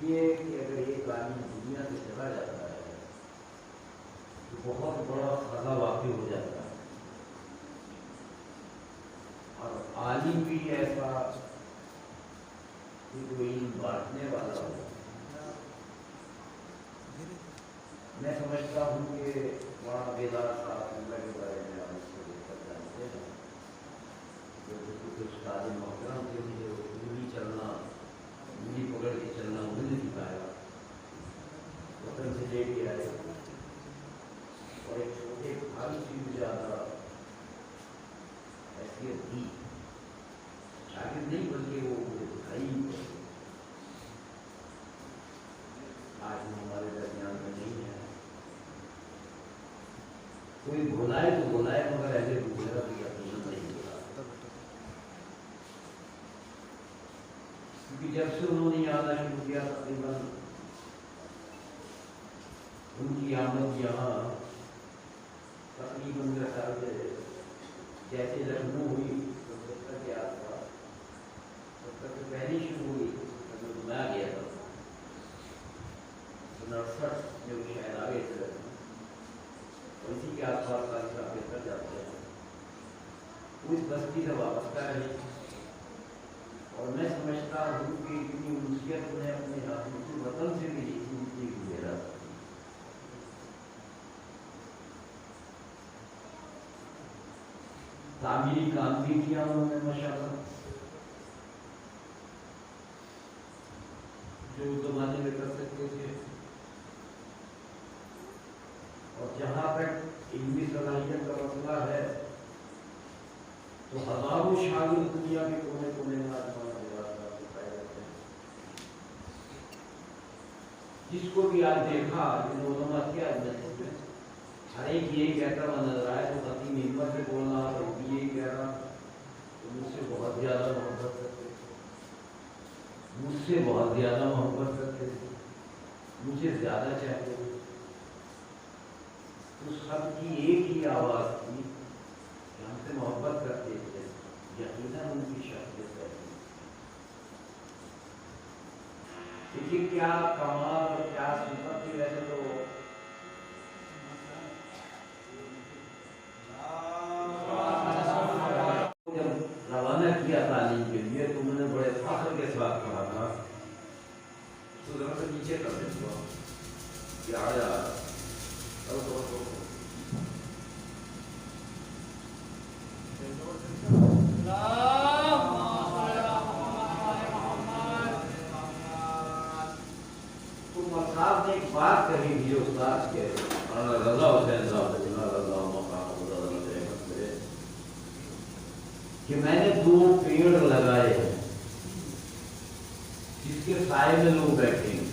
یہ کہ اگر ایک آدمی دنیا سے چلا جاتا ہے تو بہت بڑا خطا واقع ہو جاتا ہے، اور عالم بھی ایسا کہ کوئی علم بانٹنے والا ہو۔ میں سمجھتا ہوں کہ وہاں بیدار صاحب اللہ کے بارے میں آپ اس کو بہتر جانتے ہیں، جو استاد محترم تھے، مجھے انگلی چلنا، انگلی پکڑ کے چلنا انہوں نے سکھایا، وطن سے لے کے آئے، اور ایک چھوٹے بھائی سے بھی زیادہ حیثیت دی، شاگرد نہیں بلکہ وہ بھائی آج ہمارے درمیان میں نہیں ہے۔ کوئی بھولائے تو بھولائے، مگر ایسے بھولے بھی یقین نہیں ہوتا، کیونکہ جب سے انہوں نے آنا شروع کیا تقریباً ان کی آمد یہاں تقریباً میرے خیال سے جیسے لکھنؤ ہوئی 70 کے آس پاس، 70 سے پہلی شروع ہوئی جب میں گیا تھا 69 میں وہ شاید آگے تھے، اور اسی کے آس پاس ساری صاحب کر جاتے ہیں، وہ اس بستی سے وابستہ رہی، اور میں سمجھتا ہوں کہ اتنی انسیت نے اپنے ہاتھوں سے وطن سے بھی لکھی میرا تعمیری کام بھی کیا انہوں نے ماشاءاللہ، جو اس زمانے میں کر سکتے تھے، اور جہاں تک علمی صلاحیت کا مسئلہ ہے تو ہزاروں شاگرد دنیا کے کونے کونے میں جس کو بھی آج دیکھا علماء کیا ہر ایک یہی کہتا ہوا نظر آئے، تو خطیب ہمت سے بولنا اور یہی کہہ رہا تو مجھ سے بہت زیادہ محبت کرتے تھے، مجھ سے بہت زیادہ محبت کرتے تھے، مجھے زیادہ چاہتے تھے، تو سب کی ایک ہی آواز تھی کہ ہم سے محبت کرتے تھے، یقیناً ان کی شخصیت ہے۔ دیکھیے کیا کمال اور کیا صفت تھی، ویسے تو جب روانہ کیا تعلیم کے لیے تو میں نے بڑے فخر کے ساتھ کہا تھا، تو ذرا سے نیچے کر دیں کہ آیا صاحب نے ایک بات کہی تھی جو استاد کے رضا حسین صاحب کہ میں نے 2 پیڑ لگائے ہیں جس کے سائے میں لوگ بیٹھیں گے،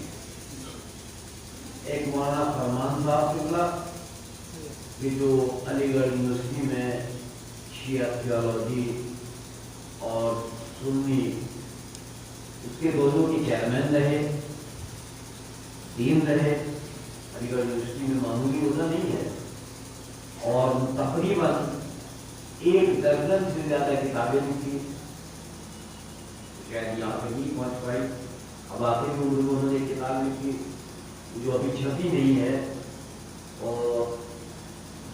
ایک مولانا فرمان صاحب قبلہ کہ جو علی گڑھ یونیورسٹی میں شیعہ تھیولوجی اور سنی اس کے دونوں کی چیئرمین رہے، دین رہے، علی گڑھ یونیورسٹی میں معمولی عہدہ نہیں ہے، اور تقریباً 1 درجن سے زیادہ کتابیں لکھی، شاید یہاں پہ نہیں پہنچ پائی، اب آخر میں انہوں نے کتاب لکھی جو ابھی چھپی نہیں ہے، اور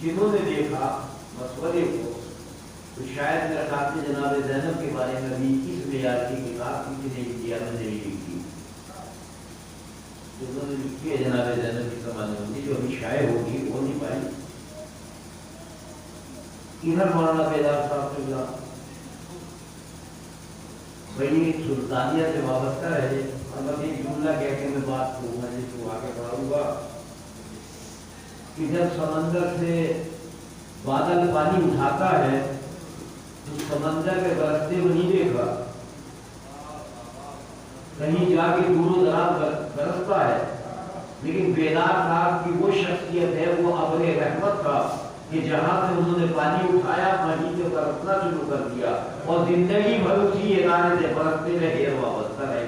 جنہوں نے دیکھا مسودے کو تو شاید میرا خیال سے جناب زینب کے بارے میں بھی اس معیار کی کتاب کسی نے لکھی، میں نے نہیں لکھی، جنہوں نے لکھی ہے جناب زینب کی زمانے میں جو ابھی شائع ہوگی وہ نہیں پائی۔ ادھر مولانا بیدار صاحب سے بڑی سلطانیہ سے وابستہ رہے، اور بس ایک جملہ کہہ کے میں بات کو میں جس کو آگے بڑھاؤں گا کہ جب سمندر سے بادل پانی اٹھاتا ہے تو سمندر کے برستے کو نہیں دیکھا، کہیں جا کے دور و دراز برستا ہے، لیکن بیدار صاحب کی وہ شخصیت ہے، وہ ابر رحمت کا کہ جہاں سے انہوں نے پانی اٹھایا وہیں سے برسنا شروع کر دیا، اور زندگی بھر اسی ادارے سے برستے رہے، وابستہ رہے۔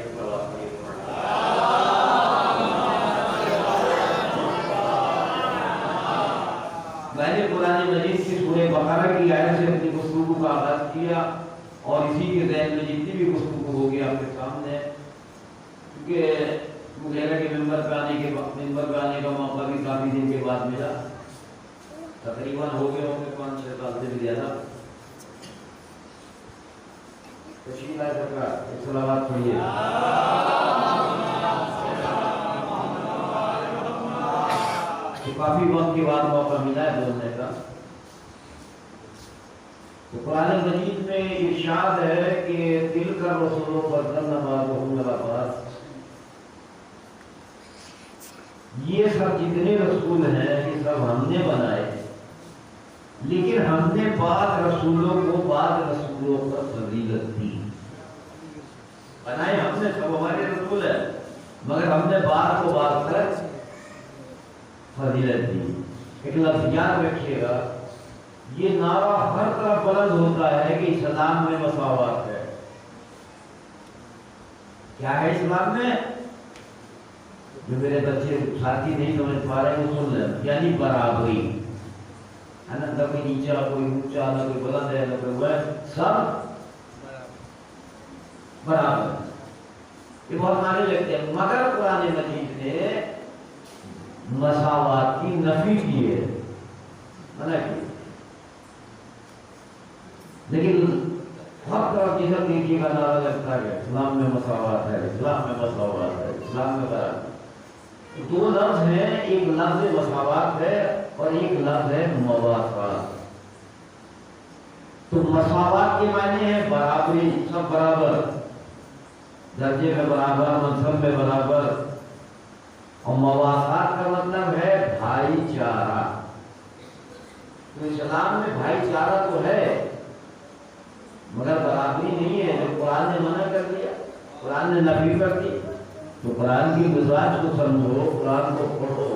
میں نے قرآن مجید کی سورہ بقرہ کی آیت سے اپنی گفتگو کا آغاز کیا، اور اسی کے ذہن میں جتنی بھی گفتگو ہوگی آپ کے سامنے، کیونکہ منبر پہ آنے کا موقع بھی کافی دن کے بعد ملا، تقریباً ہو گئے ہوں گے 5-6 سال سے بھی زیادہ۔ تشریف لائے سرکار، ایک صلوات پڑھیے۔ تو کافی وقت کے بعد موقع ملا ہے بولنے کا۔ تو قرآن مجید میں ارشاد ہے کہ دل کا رسولوں پر یہ سب جتنے رسول ہیں یہ سب ہم نے بنائے، لیکن ہم نے بعض رسولوں کو بعض رسولوں پر فضیلت دی۔ بنائے ہم نے، سب ہمارے رسول ہیں، مگر ہم نے بعض کو بعض پر فضیلت دی۔ ایک لفظ یاد رکھیے گا، یہ نعرہ ہر طرف بلند ہوتا ہے کہ اسلام میں مساوات ہے۔ کیا ہے اسلام میں؟ جو میرے بچے ساتھی نہیں سمجھ پا رہے وہ سن لیں، یعنی برابری ہے نا، نہ کوئی نیچا کوئی اونچا، نہ کوئی بلند ہے نہ کوئی وہ، سب برابر۔ یہ بہت معنی لگتے ہیں، مگر قرآن مجید نے مساوات کی نفی کی ہے، منع کی۔ لیکن ہر طرف جدھر دیکھیے کا نعرہ لگتا ہے اسلام میں مساوات ہے، اسلام میں مساوات ہے، اسلام میں برابری۔ دو لفظ ہیں، ایک لفظ مساوات ہے اور ایک لفظ ہے موافقت۔ تو مساوات کے معنی ہے برابری، سب برابر، درجے میں برابر، منصب میں برابر۔ اور موافقت کا مطلب ہے بھائی چارہ۔ تو اسلام میں بھائی چارہ تو ہے مگر برابری نہیں ہے، جو قرآن نے منع کر دیا، قرآن نے نفی کر دی۔ تو قرآن کی مزاج کو سمجھو، قرآن کو پڑھو،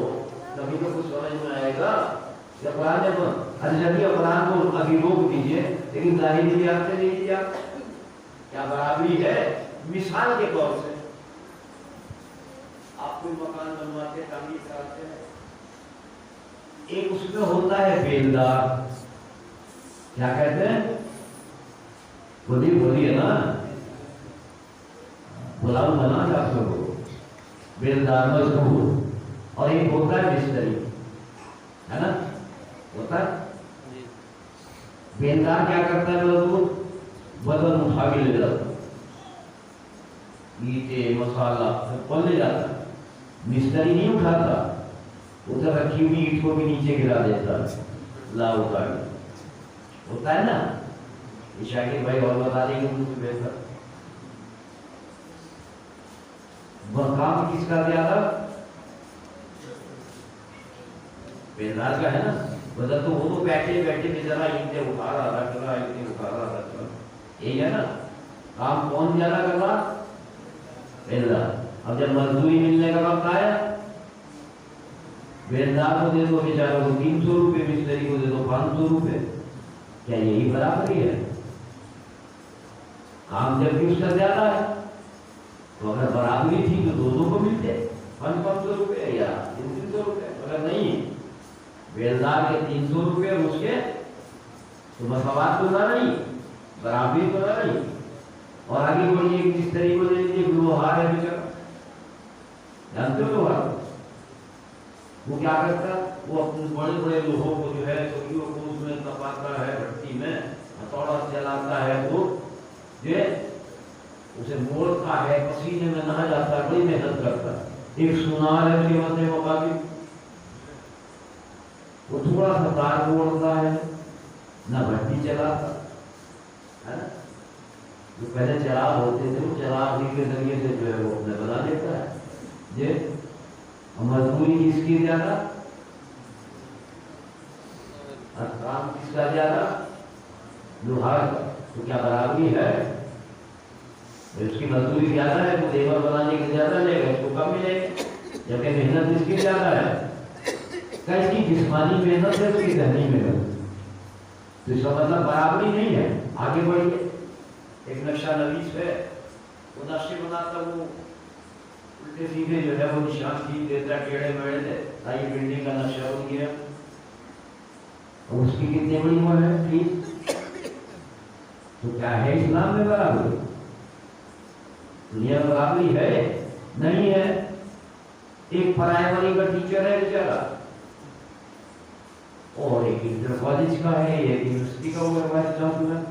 تبھی تو کچھ سمجھ میں آئے گا۔ یا قرآن نے اجنبی قرآن کو ابھی روک دیجیے، لیکن ظاہری لحاظ سے نہیں دیا، کیا برابری ہے؟ مثال کے طور سے آپ کوئی مکان بنواتے تعمیر کرتے ہیں، ایک اس میں ہوتا ہے بیلدار، کیا کہتے ہیں؟ بولیے نا، بلاؤ بنا جا سکو، بیلدار مزدور، اور ایک ہوتا ہے مستری، ہے نا، ہوتا ہے۔ بیلدار کیا کرتا ہے؟ مزدور وزن اٹھا کے لے جاتا، اینٹیں مسالہ پل لے جاتا، مستری نہیں اٹھاتا، ادھر رکھی ہوئی اینٹ کو بھی نیچے گرا دیتا، لا اٹھا کے، ہوتا ہے نا۔ شاکر بھائی اور بتا دیں گے مجھ سے بہتر۔ کام کس کا زیادہ؟ بیلدار کا ہے نا، وجہ تو وہ تو بیٹھے بیٹھے بھی ذرا اینٹیں اٹھا رہا تھا، ذرا اینٹیں اٹھا رہا تھا، یہی ہے نا۔ کام کون زیادہ کر رہا؟ بیلدار۔ اب جب مزدوری ملنے کا وقت آیا، بیلدار کو دے دو بیچارے کو 300 روپے، مستری کو دے دو 500 روپے، کیا یہی برابری ہے؟ کام جب بھی اس کا زیادہ ہے، تو اگر برابری تھی تو دونوں کو ملتے 500 روپے یا 300 روپے، اگر نہیں بیلدار کے 300 روپے اور اس کے تو مساوات تو نہ نہیں، برابری تو نہ نہیں۔ اور آگے بڑھیے، ایک مستری کو دے دیجیے، لوہار ہے بیچارہ، جانتے ہو لوہار وہ کیا کرتا ہے؟ وہ اپنے بڑے بڑے لوہوں کو جو ہے چوکیوں کو اس میں تپاتا ہے، بھٹی میں ہتھوڑا چلاتا ہے، وہ اسے موڑتا ہے، پسینے میں نہا جاتا ہے، بڑی محنت کرتا ہے۔ ایک سونار ہے قیمت مقابل، وہ تھوڑا سا تار موڑتا ہے، نہ بھٹی چلاتا ہے نا۔ جو پہلے چراغ ہوتے تھے وہ چراغ کے ذریعے سے جو ہے وہ اپنے بنا لیتا ہے جی۔ مزدوری کس کی زیادہ؟ کام کس کا زیادہ؟ لوہار کا۔ تو کیا برابری ہے؟ اس کی مزدوری زیادہ ہے تو دیور بنانے کی زیادہ لے گا، اس کو کم ملے گا، جبکہ محنت اس کی زیادہ ہے۔ کیا اس کی جسمانی محنت ہے، اس کی ذہنی محنت، تو اس کا مطلب برابری نہیں ہے۔ آگے بڑھیے، ایک نقشہ نویس ہے، وہ نقشے بناتا، وہ الٹے سیدھے جو ہے وہ نشان کھینچ دیتا ہے، ٹیڑھے میڑھے سے، تاکہ بلڈنگ کا نقشہ بن گیا، اور اس کی کتنی بڑی وہ ہے فیس۔ تو کیا ہے اسلام میں برابری؟ دنیا میں برابری ہے؟ نہیں ہے۔ ایک پرائمری کا ٹیچر ہے بیچارہ اور ایک انٹر کالج کا ہے، ایک یونیورسٹی کا ہوا وائس چانسلر،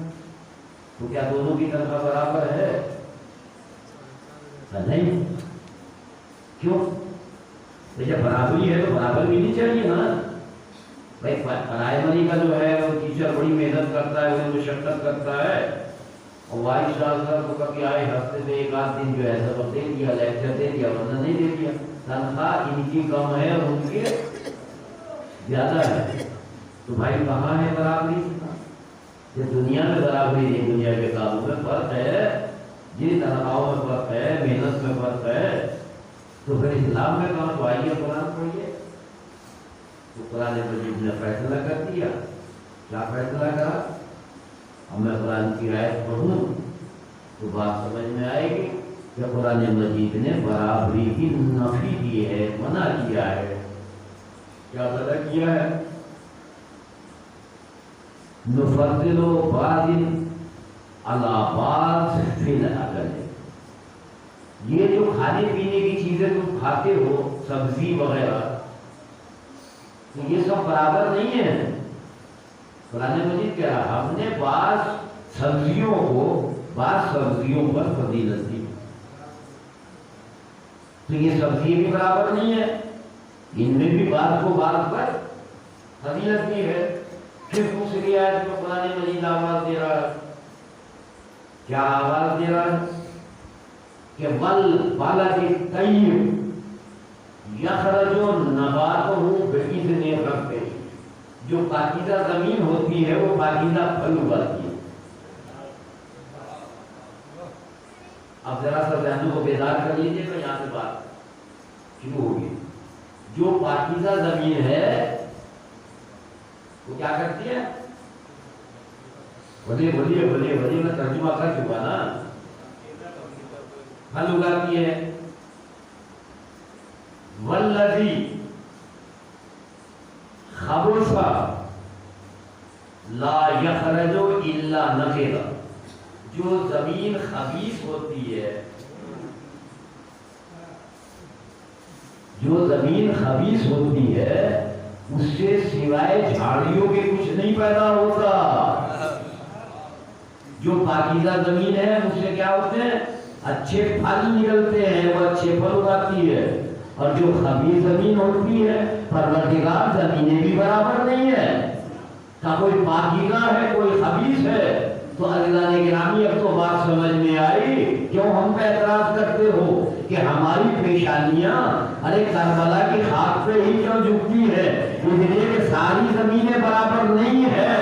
تو کیا دونوں کی تنخواہ برابر ہے؟ نہیں. کیوں؟ جب برابری ہے تو برابر ملنی چاہیے نا بھائی. پرائمری کا جو ہے وہ ٹیچر بڑی محنت کرتا ہے، وہ مشقت کرتا ہے، اور وائس چانسلر کو کبھی آئے ہفتے میں ایک آدھ دن جو ہے سبق دے دیا، لیکچر دے دیا، ورنہ نہیں دے دیا. تنخواہ ان کی کم ہے اور ان کی زیادہ ہے. تو بھائی کہاں ہے برابری؟ یہ دنیا میں برابری نہیں، دنیا کے کاموں میں فرق ہے، جن تنخواہوں میں فرق ہے، محنت میں فرق ہے. تو پھر اسلام میں کہاں؟ تو آئیے قرآن پڑھیے. تو قرآن مجید نے فیصلہ کر دیا. کیا فیصلہ کرا؟ اب میں قرآن کی آیت پڑھوں تو بات سمجھ میں آئے گی کہ قرآن مجید نے برابری کی نفی کی ہے، منع کیا ہے. کیا منع کیا ہے؟ نفضل بعض علی بعض فی الاکل. یہ جو کھانے پینے کی چیزیں تم کھاتے ہو، سبزی وغیرہ، تو یہ سب برابر نہیں ہے. قرآن مجید کہہ رہا ہم نے بعض سبزیوں کو بعض سبزیوں پر فضیلت دی، تو یہ سبزی بھی برابر نہیں ہے، ان میں بھی بعض کو بعض پر فضیلت دی ہے. پھر دوسری آیت میں قرآن مجید آواز دے رہا ہے. کیا آواز دے رہا ہے؟ کہ والبلد الطیب یخرج نباتہ بإذن ربہ. جو پاکیزہ زمین ہوتی ہے وہ پاکیزہ پھل اگاتی ہے. اب ذرا سا ذہنوں کو بیدار کر لیجیے گا، یہاں سے بات شروع ہوگی. جو پاکیزہ زمین ہے وہ کیا کرتی ہے؟ بولیے بولیے بولیے بولیے، میں ترجمہ کر چکا نا. پھل اگاتی ہے. والذی خبث لا یخرج الا نقدا. جو زمین خبیث ہوتی ہے، جو زمین خبیث ہوتی ہے اس سے سوائے جھاڑیوں کے کچھ نہیں پیدا ہوتا. جو پاکیزہ زمین ہے اس سے کیا ہوتے ہیں؟ اچھے پھل نکلتے ہیں، وہ اچھے پھل اگاتی ہے. اور جو خبیث زمین ہوتی ہے، پروردگار زمینیں بھی برابر نہیں ہے، کا کوئی پاکیزہ ہے کوئی خبیث ہے. تو عزیزان گرامی اب تو بات سمجھ میں آئی کیوں ہم پہ اعتراض کرتے ہو کہ ہماری پیشانیاں ارے کربلا کی خاک پہ ہی کیوں جھکتی ہے؟ اس لیے کہ ساری زمینیں برابر نہیں ہے.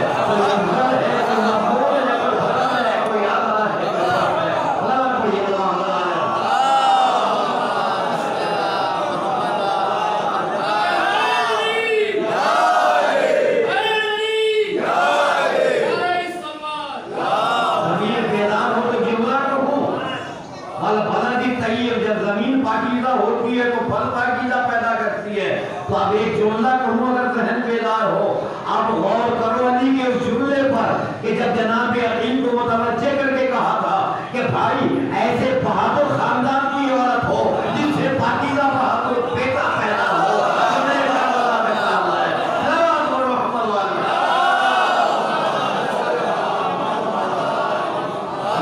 تو اب ایک جملہ کہوں اگر ذہن بیدار ہو، اب غور کرو علی کے اس جملے پر کہ جب جناب عقیل کو متوجہ کر کے کہا تھا کہ بھائی ایسے بہادر خاندان کی عورت ہو جن سے پاکیزہ بہادر بیٹا پیدا ہو.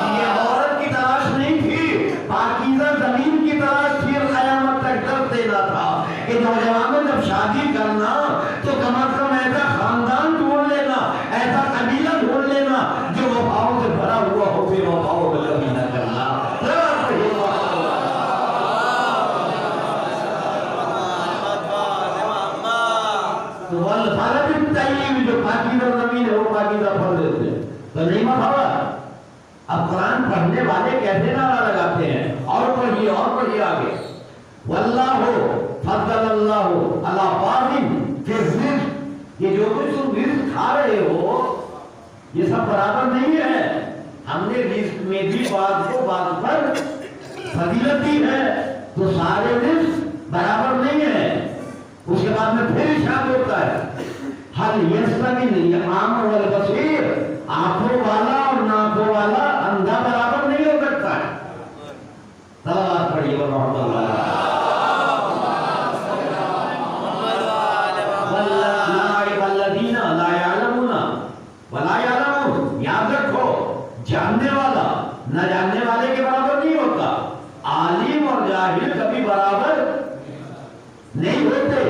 یہ عورت کی تلاش نہیں تھی، پاکیزہ زمین کی تلاش تھی. قیامت تک ڈر دینا تھا کہ نوجوانوں جب شادی کرنا تو کم از کم ایسا خاندان ڈھونڈ لینا، ایسا قبیلہ ڈھونڈ لینا جو وفاؤں سے بھرا ہوا ہو، بے وفاؤں میں کبھی نہ کرنا. تو والبلد الطیب جو پاکیزہ زمین ہے وہ پاکیزہ پھل دیتے ہیں. تو نہیں مفہوم. اب قرآن پڑھنے والے کیسے نعرہ لگاتے ہیں اور پڑھیے آگے. واللہ فضل اللہ علی بعض فی الرزق. یہ جو کچھ تم رزق کھا رہے ہو یہ سب برابر نہیں ہے. ہم نے رزق میں بھی بعض کو بعض پر فضیلت دی ہے، تو سارے رزق برابر نہیں ہے. اس کے بعد میں پھر ارشاد ہوتا ہے حل یستوی الاعمی والبصیر. آنکھوں والا اور ناکوں والا اندھا برابر نہیں ہو سکتا ہے. صلوات پڑھیے محمد اللہ. نہ جاننے والے کے برابر نہیں ہوتا. عالم اور جاہل کبھی برابر نہیں ہوتے.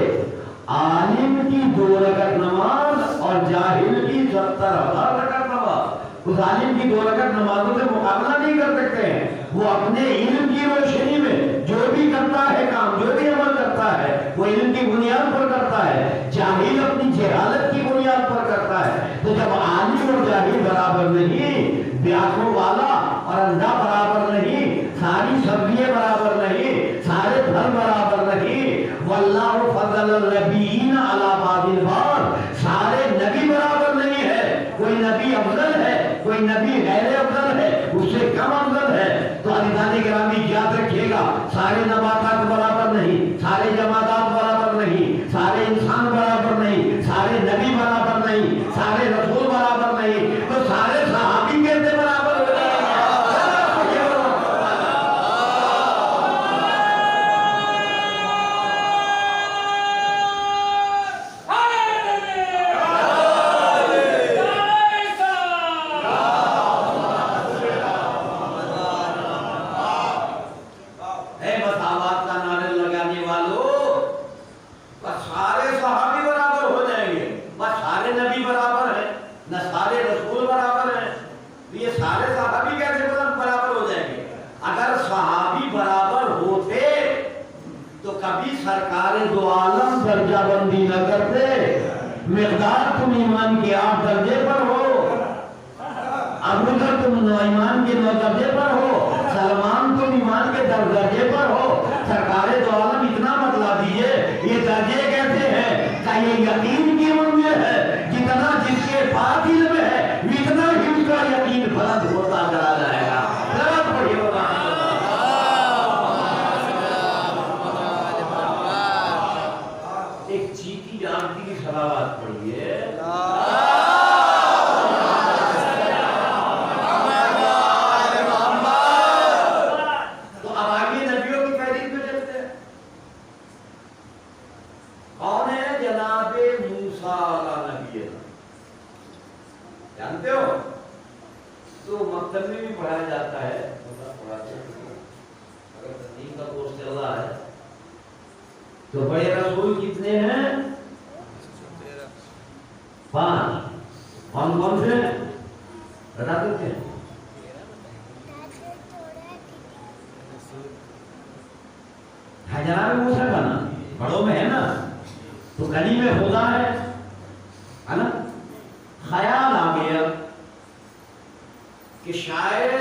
عالم کی 2 رکعت نماز اور جاہل کی 70,000 رکعت نماز. اس عالم کی 2 رکعت نمازوں سے مقابلہ نہیں کر سکتے ہیں. وہ اپنے علم کی روشنی میں جو بھی کرتا ہے کام، جو بھی عمل کرتا ہے، وہ علم کی بنیاد پر کرتا ہے. جاہل اپنی جہالت کی بنیاد پر کرتا ہے. تو جب عالم اور جاہل برابر نہیں، بیاکوں والا اور اندھا برابر نہیں، ساری سبزیاں برابر نہیں، سارے پھل برابر نہیں. واللہ فضل النبیین علی بعض البعض. سارے نبی برابر نہیں ہے. کوئی نبی افضل ہے، کوئی نبی غیر افضل ہے، اس سے کم افضل ہے. تو عزیزان گرامی یاد رکھیے گا، سارے نباتات برابر نہیں، سارے جمادات برابر نہیں، سارے انسان برابر نہیں، سارے نبی برابر نہیں، سارے رسول برابر نہیں. تو سارے صحابی کیسے برابر ہو جائیں گے؟ سرکار دو عالم درجہ بندی نہ کرتے. مقدار تم ایمان کے 8 درجے پر ہو، ابوبکر تم ایمان کے 9 درجے پر ہو، سلمان تم ایمان کے 10 درجے پر ہو. سرکار دو عالم اتنا بتلا دیجئے یہ درجے کیسے ہیں؟ کہ یہ یقین کی منزل ہے. جتنا جس کے پاس علم ہے اتنا ہی اس کا یقین بلند ہوتا چلا جائے گا. ذرا پڑھیے ہوگا ایک چیٹی جانتی کی صلوات پڑھیے. تو اب آگے نبیوں کی فہرست میں چلتے ہیں. کون ہے؟ جناب موسیٰ علیہ نبی. جانتے ہو؟ تو مکتب میں بھی پڑھایا جاتا ہے. اگر تدین کا کورس چل رہا ہے تو بڑے رسول کتنے ہیں؟ 5. کون کون سے بتا سکتے ہیں؟ جناب موسیٰ کا نا بڑوں میں ہے نا، تو کلیم خدا ہے نا. خیال آ گیا کہ شاید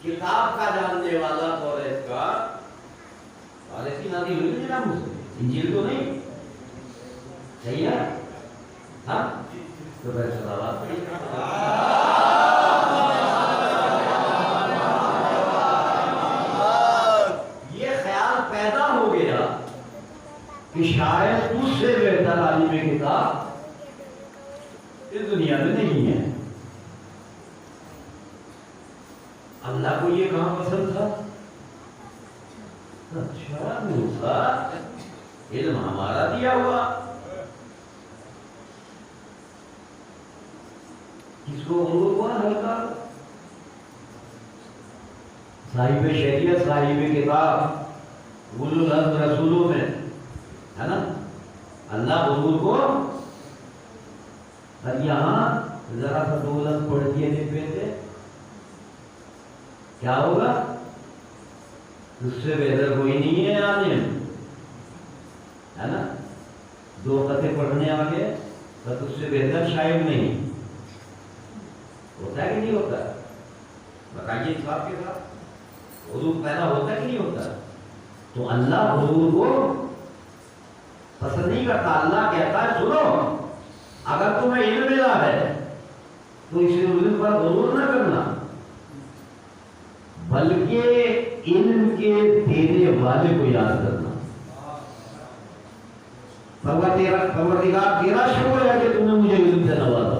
کتاب کا جاننے والا توریت کا کی نادی ہوئی نہیں جناب موسیٰ، انجیل تو نہیں صحیح ہے. ہاں تو پھر صلوات پڑھیے. یہ خیال پیدا ہو گیا کہ شاید اس سے بہتر عالم کتاب اس دنیا میں نہیں ہے. اللہ کو یہ کہاں پسند تھا؟ اچھا موسیٰ علم ہمارا دیا ہوا، کس کو غرور ہوا؟ ہلکا صاحب شریعت، صاحب کتاب، اولو العزم رسولوں میں ہے نا. اللہ غرور کو یہاں ذرا سا 2 لفظ پڑھ دیے نہیں پیتے کیا ہوگا؟ اس سے بہتر کوئی نہیں ہے عالم ہے نا. 2 خطے پڑھنے آگے بس اس سے بہتر شاعر نہیں ہوتا ہے کہ نہیں ہوتا؟ بتائیے انصاف کے ساتھ غرور پیدا ہوتا ہے کہ نہیں ہوتا؟ تو اللہ غرور کو پسند نہیں کرتا. اللہ کہتا ہے سنو، اگر تمہیں علم ملا ہے تو اس علم پر غرور نہ کرنا، بلکہ علم کے دینے والے کو یاد کرنا. پروردگار تیرا شکر ہے کہ تم نے مجھے علم سے نوازا.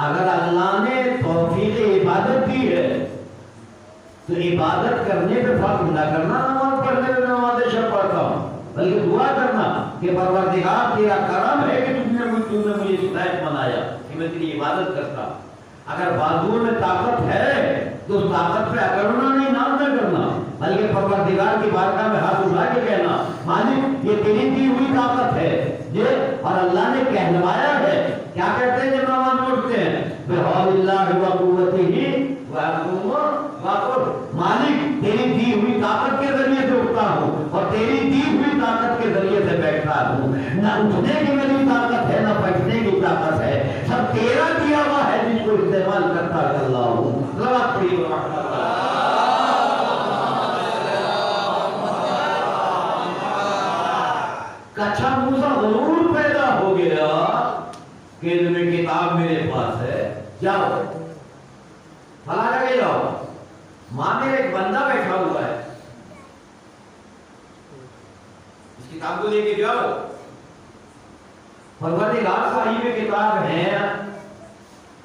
اگر اللہ نے توفیق عبادت دی ہے تو عبادت کرنے پہ فخر نہ کرنا، نماز پڑھنے پہ نماز شب پڑھتا ہوں، بلکہ دعا کرنا کہ پروردگار تیرا کرم ہے کہ تم نے مجھے ہدایت بنایا کہ میں تیری عبادت کرتا. اگر بازو میں طاقت ہے تو اس طاقت پہ اکڑنا نہیں، نام نہ کرنا، بلکہ پروردگار کی بارگاہ میں ہاتھ اٹھا کے کہنا مالک یہ تیری دی ہوئی طاقت ہے یہ، اور اللہ نے کہلوایا ہے۔ کیا کہتے ہیں جب نماز پڑھتے ہیں؟ بحول اللہ و قوتہ واقوم واقر، مالک تیری دی ہوئی طاقت کے ذریعے سے اٹھتا ہوں اور تیری دی ہوئی طاقت کے ذریعے سے بیٹھتا ہوں، نہ اٹھنے کی میری طاقت ہے نہ بیٹھنے کی طاقت ہے، سب تیرا دیا ہوا ہے جس کو استعمال کرتا ہے اللہ ہوں۔ صلوات پڑھیے رحمت اللہ۔ کچھا موسیٰ ضرور پیدا ہو گیا کہ تمہیں کتاب میرے پاس ہے، جاؤ فلاں جگہ جاؤ، ماں میں ایک بندہ بیٹھا ہوا ہے، اس کتاب کو لے کے جاؤ۔ پروردگار صاحب کتاب ہے،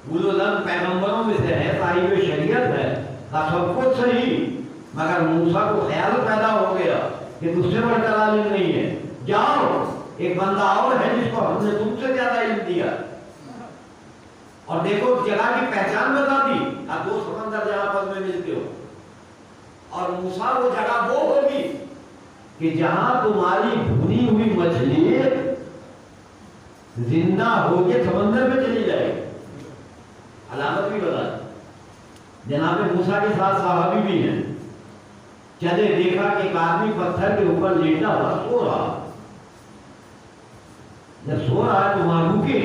اولو العزم پیغمبروں میں سے ہے، صاحب شریعت ہے، سب کچھ صحیح، مگر موسیٰ کو خیال پیدا ہو گیا کہ تجھ سے بڑھ کر عالم نہیں ہے، جاؤ ایک بندہ اور ہے جس کو ہم نے تم سے زیادہ علم دیا، اور دیکھو جگہ کی پہچان بتا دی، اب دو سمندر جہاں پر میں ملتے ہو، اور موسیٰ وہ جگہ وہ ہوگی کہ جہاں تمہاری بھنی ہوئی مچھلی زندہ ہو کے سمندر میں چلی جائے گی، علامت بھی بتا دی۔ جناب موسیٰ کے ساتھ صحابی بھی ہیں، چلے دیکھا کہ ایک آدمی پتھر کے اوپر لیٹا ہوا سو رہا، جب سو رہا ہے تو وہاں رکے،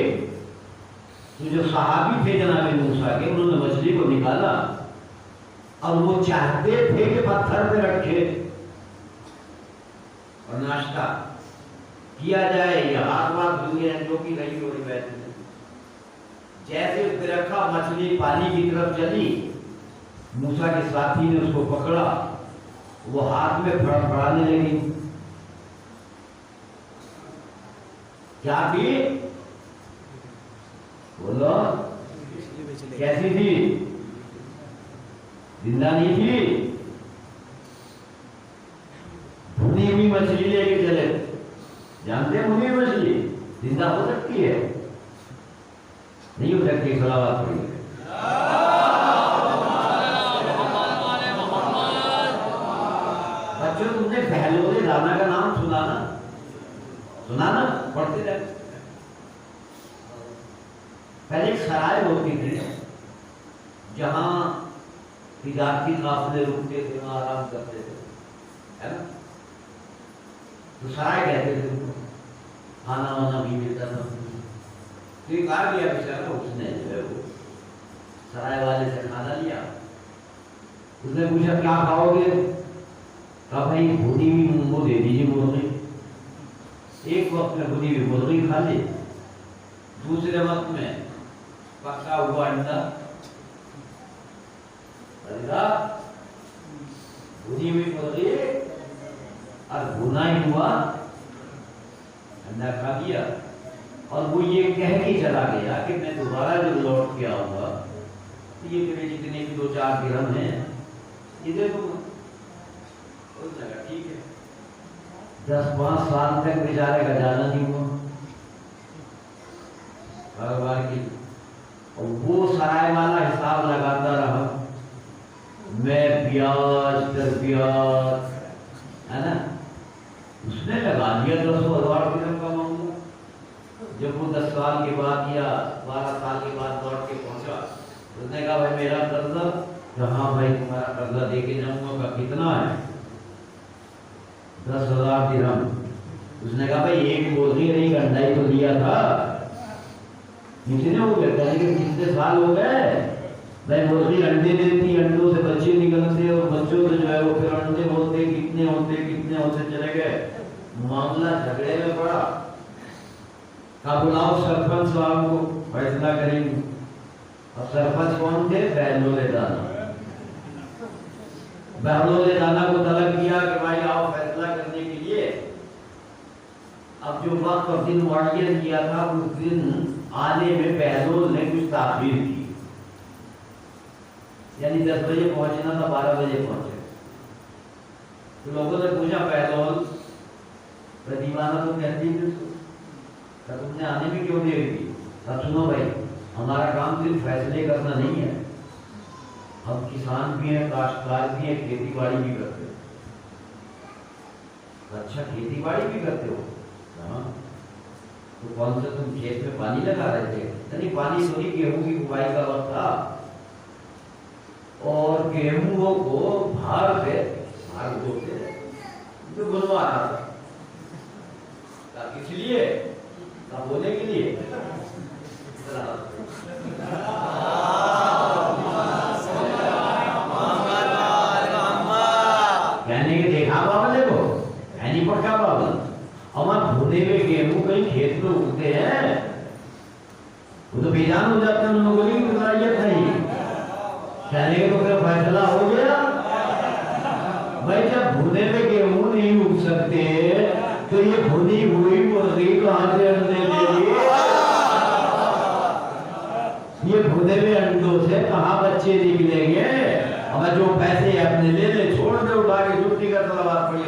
تو جو صحابی تھے جناب موسیٰ کے انہوں نے مچھلی کو نکالا، اور وہ چاہتے تھے کہ پتھر پہ رکھے اور ناشتہ کیا جائے، یہ ہاتھ بات دنیا جو کی رہی ہو رہی بیٹھ میں، جیسے اس پہ رکھا مچھلی پانی کی طرف چلی، موسیٰ کے ساتھی نے اس کو پکڑا، وہ ہاتھ میں پھڑپھڑانے لگی، کیا بھی بولو کیسی تھی؟ زندہ نہیں تھی، بھنی ہوئی مچھلی لے کے چلے، جانتے ہیں بھنی ہوئی مچھلی زندہ ہو سکتی ہے؟ نہیں ہو سکتی، صلوات پڑھیے۔ بچوں تم نے بہلول دانا کا نام سنا نا؟ سنا نا؟ پڑھتے رہتے۔ پہلے ایک سرائے ہوتی تھی جہاں تجارتی قافلے رکتے تھے، وہاں آرام کرتے تھے، ہے نا؟ تو سرائے کہتے تھے، کھانا وانا بھی ملتا تھا۔ تو ایک آ گیا بیچارہ، اس نے جو ہے وہ سرائے والے سے کھانا لیا، اس نے پوچھا کیا کھاؤ گے؟ کہا بھائی بھنی ہوئی وہ دے دیجیے مرغی۔ ایک وقت میں بھنی ہوئی مرغی کھا لی، دوسرے وقت میں پکا ہوا انڈا، بھنی ہوئی مرغی اور بھنا ہی ہوا انڈا کھا لیا، اور وہ یہ کہہ کے چلا گیا کہ میں دوبارہ جب لوٹ کے آؤں گا یہ میرے جتنے بھی 2-4 درہم ہیں یہ دے دوں گا۔ ٹھیک ہے، 10-5 سال تک بیچارے کا جانا نہیں ہوا کاروبار کی، اور وہ سرائے والا حساب لگاتا رہا، میں بیاج در بیاج، ہے نا؟ اس نے لگا لیا 10,000 درہم کا معاملہ۔ جب وہ 10 سال کے بعد یا 12 سال کے بعد لوٹ کے پہنچا، اس نے کہا بھائی میرا قرضہ، کہاں بھائی تمہارا قرضہ دے کے جاؤں گا، کتنا ہے؟ 10,000 درہم۔ اس نے کہا بھائی ایک مرغی نہیں انڈا ہی تو دیا تھا، کتنے ہو گئے؟ کہنے کہ کتنے سال ہو گئے؟ بھائی مرغی انڈے دیتی، انڈوں سے بچے نکلتے، اور بچوں سے جو ہے وہ پھر انڈے ہوتے، کتنے ہوتے چلے گئے، معاملہ جھگڑے میں پڑا۔ کہا بلاؤ سرپنچ صاحب کو، فیصلہ کریں گے۔ اور سرپنچ کون تھے؟ بہلول دانا۔ بہلول دانا کو طلب کیا کہ بھائی آؤ فیصلہ کرنے کے لیے۔ اب جو وقت اور دن معین کیا تھا، اس دن آنے میں بہلول نے کچھ تاخیر کی، یعنی 10 بجے پہنچنا تھا، 12 بجے پہنچے۔ تو لوگوں نے پوچھا بہلول دیوانہ تو کہتی ہے تم نے آنے میں کیوں دیر کی؟ اب سنو بھائی، ہمارا کام صرف فیصلے کرنا نہیں ہے، ہم کسان بھی ہیں، کاشتکار بھی ہیں، کھیتی باڑی بھی کرتے ہیں۔ اچھا کھیتی باڑی بھی کرتے ہو؟ ہاں، تو کون سا تم کھیت میں پانی لگا رہے تھے؟ نہیں پانی تو نہیں، گیہوں کی بوائی کا وقت تھا اور گیہوں کو بھار پہ بولتے جو بنوا رہا تھا، کس لیے؟ بولنے کے لیے۔ کہنے کے دیکھا بابلے کو ہے نہیں پکا بابل، ہمارا بھونے ہوئے گیہوں کہیں کھیت میں اگتے ہیں، وہ تو بیجان ہو جاتے ہیں، ان لوگوں کی صلاحیت نہیں۔ کہنے کے تو پھر فیصلہ ہو گیا بھائی، جب بھونے پہ گیہوں نہیں اگ سکتے تو یہ بھونی ہوئی مرغی کہاں سے انڈے دے گی؟ یہ بھونے ہوئے انڈوں سے کہاں بچے نکلیں گے؟ اب جو پیسے اپنے لے لے، چھوڑ دے، اٹھا کے چھٹی کا تلوار پڑی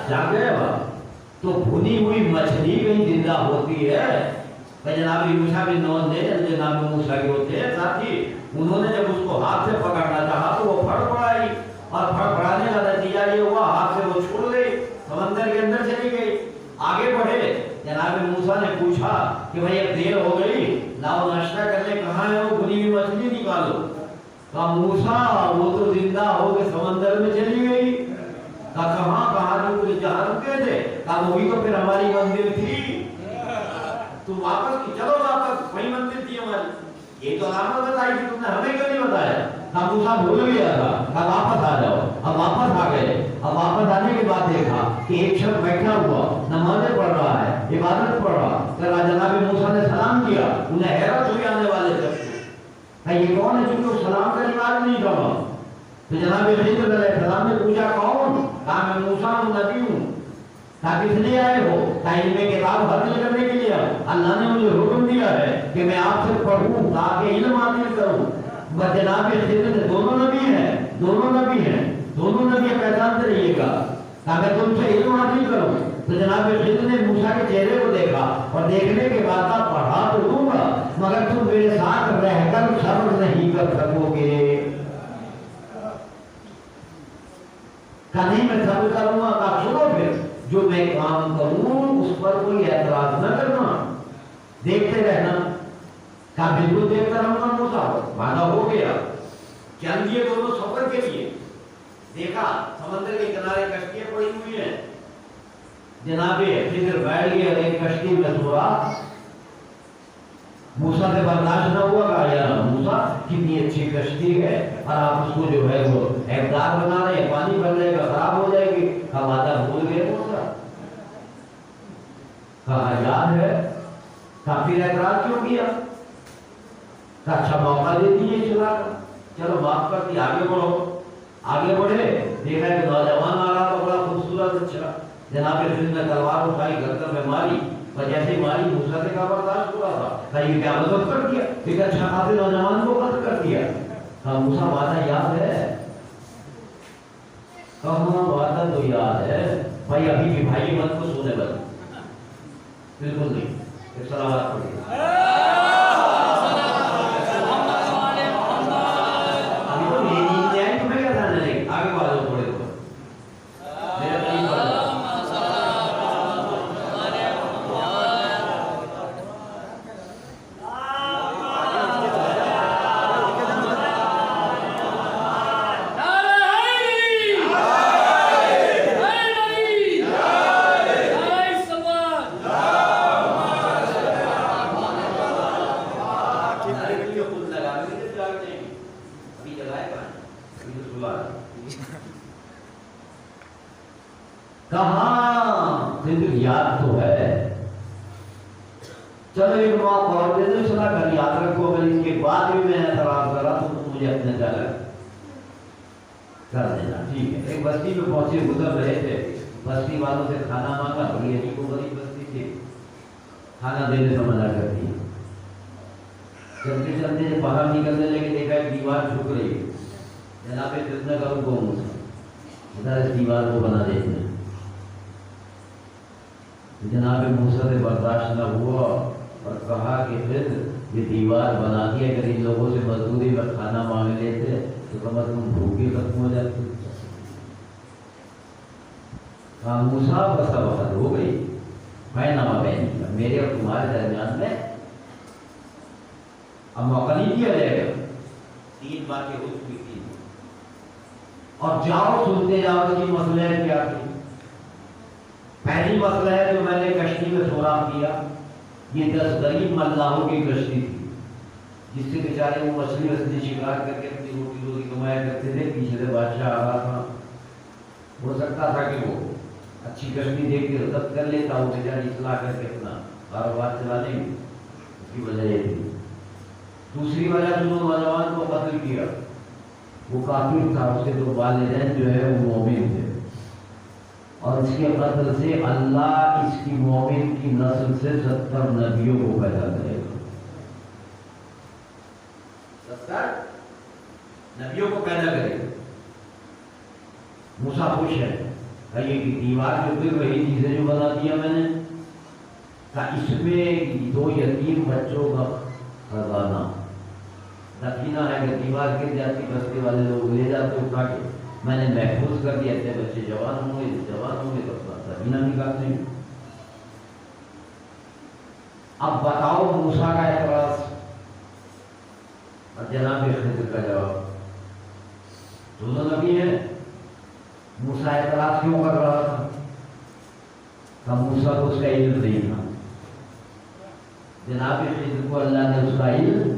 جاتے ہیں۔ تو بھونی ہوئی مچھلی کہیں زندہ ہوتی ہے؟ جناب موسیٰ بن نون نے، جناب موسیٰ کے ہوتے ہیں ساتھی، انہوں نے جب اس کو ہاتھ سے پکڑنا چاہا تو وہ پھڑ پڑائی، اور پھڑ پڑانے کا نتیجہ یہ ہوا ہاتھ سے وہ چھوڑ گئی، سمندر کے اندر چلی گئی۔ آگے بڑھے، جناب موسیٰ نے پوچھا کہ بھائی اب دیر ہو گئی، لاؤ ناشتہ کرنے، کہاں ہے وہ بھنی ہوئی مچھلی نکالو۔ کہا موسیٰ وہ تو زندہ ہو کے سمندر میں چلی گئی۔ کہا کہاں جہاں رکے تھے؟ کہا وہی تو پھر ہماری منزل تھی، تم واپس کی، چلو واپس، وہی منزل تھی ہماری، یہ تو علامت بتائی تھی تم نے، ہمیں کیوں نہیں بتایا؟ کہا موسیٰ بھول گیا تھا۔ کہا واپس آ جاؤ۔ اب واپس آ گئے۔ اب واپس آنے کے بعد دیکھا کہ ایک شخص بیٹھا ہوا نمازیں پڑھ رہا ہے، عبادت پڑھ رہا۔ ذرا جناب موسیٰ نے سلام کیا، انہیں حیرت ہوئی آنے والے شخص کو، کہا یہ کون ہے؟ چونکہ سلام کا رواج نہیں تھا۔ تو جناب خضر علیہ السلام نے پوچھا کون؟ کہا میں موسیٰ ہوں، نبی ہوں۔ کہا کس لیے آئے ہو؟ کہا علم کتاب حاصل کرنے کے لیے، اللہ نے مجھے حکم دیا ہے کہ میں آپ سے پڑھوں تاکہ علم حاصل کروں۔ بس جناب خضر دونوں نبی ہیں، دونوں نبی ہیں، دونوں نبی پہچانتے رہیے گا، کہا میں تم سے علم حاصل کروں۔ تو جناب خضر نے موسیٰ کے چہرے کو دیکھا اور دیکھنے کے بعد کہا پڑھا تو دوں گا مگر تم میرے ساتھ رہ کر صبر نہیں کر سکو گے۔ کہا نہیں میں صبر کروں گا۔ کہا سنو پھر، جو میں کام کروں اس پر کوئی اعتراض نہ کرنا، دیکھتے رہنا۔ کہا بالکل دیکھتا رہوں گا موسیٰ۔ وعدہ ہو گیا۔ چل دیے دونوں سفر کے لیے۔ دیکھا سمندر کے کنارے کشتیاں پڑی ہوئی ہیں، جناب خضر بیٹھ گئے اور ایک کشتی میں سورا۔ موسیٰ سے برداشت نہ ہوا، کہا یا موسیٰ کتنی اچھی کشتی ہے اور آپ اس کو جو ہے وہ ایکدار بنا رہے ہیں، پانی بھر جائے گا، خراب ہو جائے گی۔ کہا وعدہ بھول گئے موسیٰ؟ کہا یاد ہے۔ کہا پھر اعتراض کیوں کیا؟ کہا اچھا موقع دے دیجیے چلا کر، چلو معاف کر دی، آگے بڑھو۔ آگے بڑھے، دیکھا کہ نوجوان آ رہا تو بڑا خوبصورت اچھا، جناب خضر نے تلوار اٹھائی، گردن میں ماری، اور جیسے ماری موسیٰ سے کہا برداشت ہوا تھا، کہا یہ کیا مطلب کر دیا؟ ایک اچھا خاصے نوجوان کو قتل کر دیا۔ کہا موسیٰ وعدہ یاد ہے؟ کہا وعدہ تو یاد ہے بھائی، ابھی بھی بھائی مت کو سونے بس، بالکل نہیں۔ ایک صلوات پڑھیے۔ کہاں خضر یاد تو ہے، چلو ایک بات اور دے دو، سنا کر یاد رکھو، اگر اس کے بعد بھی میں اعتراض کرا تو تم مجھے اپنے جگہ کر دینا، ٹھیک ہے۔ ایک بستی میں پہنچے، گزر رہے تھے، بستی والوں سے کھانا مانگا، بڑی عجیب و غریب بستی تھی، کھانا دینے سے منع کر دیا۔ چلتے چلتے باہر نکلنے لگے، دیکھا ایک دیوار جھک رہی ہے، جناب خضر کا حکم ادھر اس دیوار کو بنا دیتے ہیں۔ جناب موسیٰ سے برداشت نہ ہوا اور کہا کہ پھر یہ دیوار بنا کے اگر ان لوگوں سے مزدوری میں کھانا مانگ لیتے تو کم از کم بھوکی ختم ہو جاتی. کہا موسیٰ بس اب وقت ہو گئی، میں نہ بہن میرے اور تمہارے درمیان میں اب موقع نہیں دیا جائے گا. 3 باتیں ہو چکی تھی اور جاؤ سنتے جاؤ کہ مسئلہ کیا تھی. پہلی مسئلہ ہے جو میں نے کشتی میں سوراخ کیا، یہ 10 غریب ملاحوں کی کشتی تھی جس سے بیچارے وہ مچھلی شکار کر کے اپنی روٹی روزی کمایا کرتے تھے. پیچھے سے بادشاہ آ رہا تھا، ہو سکتا تھا کہ وہ اچھی کشتی دیکھ کے رضبط کر لیتا، وہ بیچاری اصلاح کر کے اپنا کاروبار چلانے میں. اس کی وجہ یہ تھی. دوسری وجہ جو نوجوان کو قتل کیا وہ کافر تھا، اس کے 2 والدین جو ہے وہ مومن تھے اور اس کے قتل سے اللہ اس کی مومن کی نسل سے 70 نبیوں کو پیدا کرے گا. 70 نبیوں کو پیدا کرے گا. موسیٰ خوش ہے کہ یہ دیوار جو گر رہی چیزیں جو بنا دیا میں نے، کہ اس میں 2 یتیم بچوں کا خزانہ دفینہ ہے کہ دیوار گر جاتی بستے والے لوگ لے جاتے اٹھا کے، میں نے محفوظ کر دیا. اپنے بچے جوان ہوں گے تو دفینہ نکالتے ہیں. اب بتاؤ موسیٰ کا اعتراض اور جناب خضر کا جواب. دونوں نبی ہیں. موسیٰ اعتراض کیوں کر رہا تھا؟ کہ موسیٰ کو اس کا علم نہیں تھا. جناب خضر کو اللہ نے اس کا علم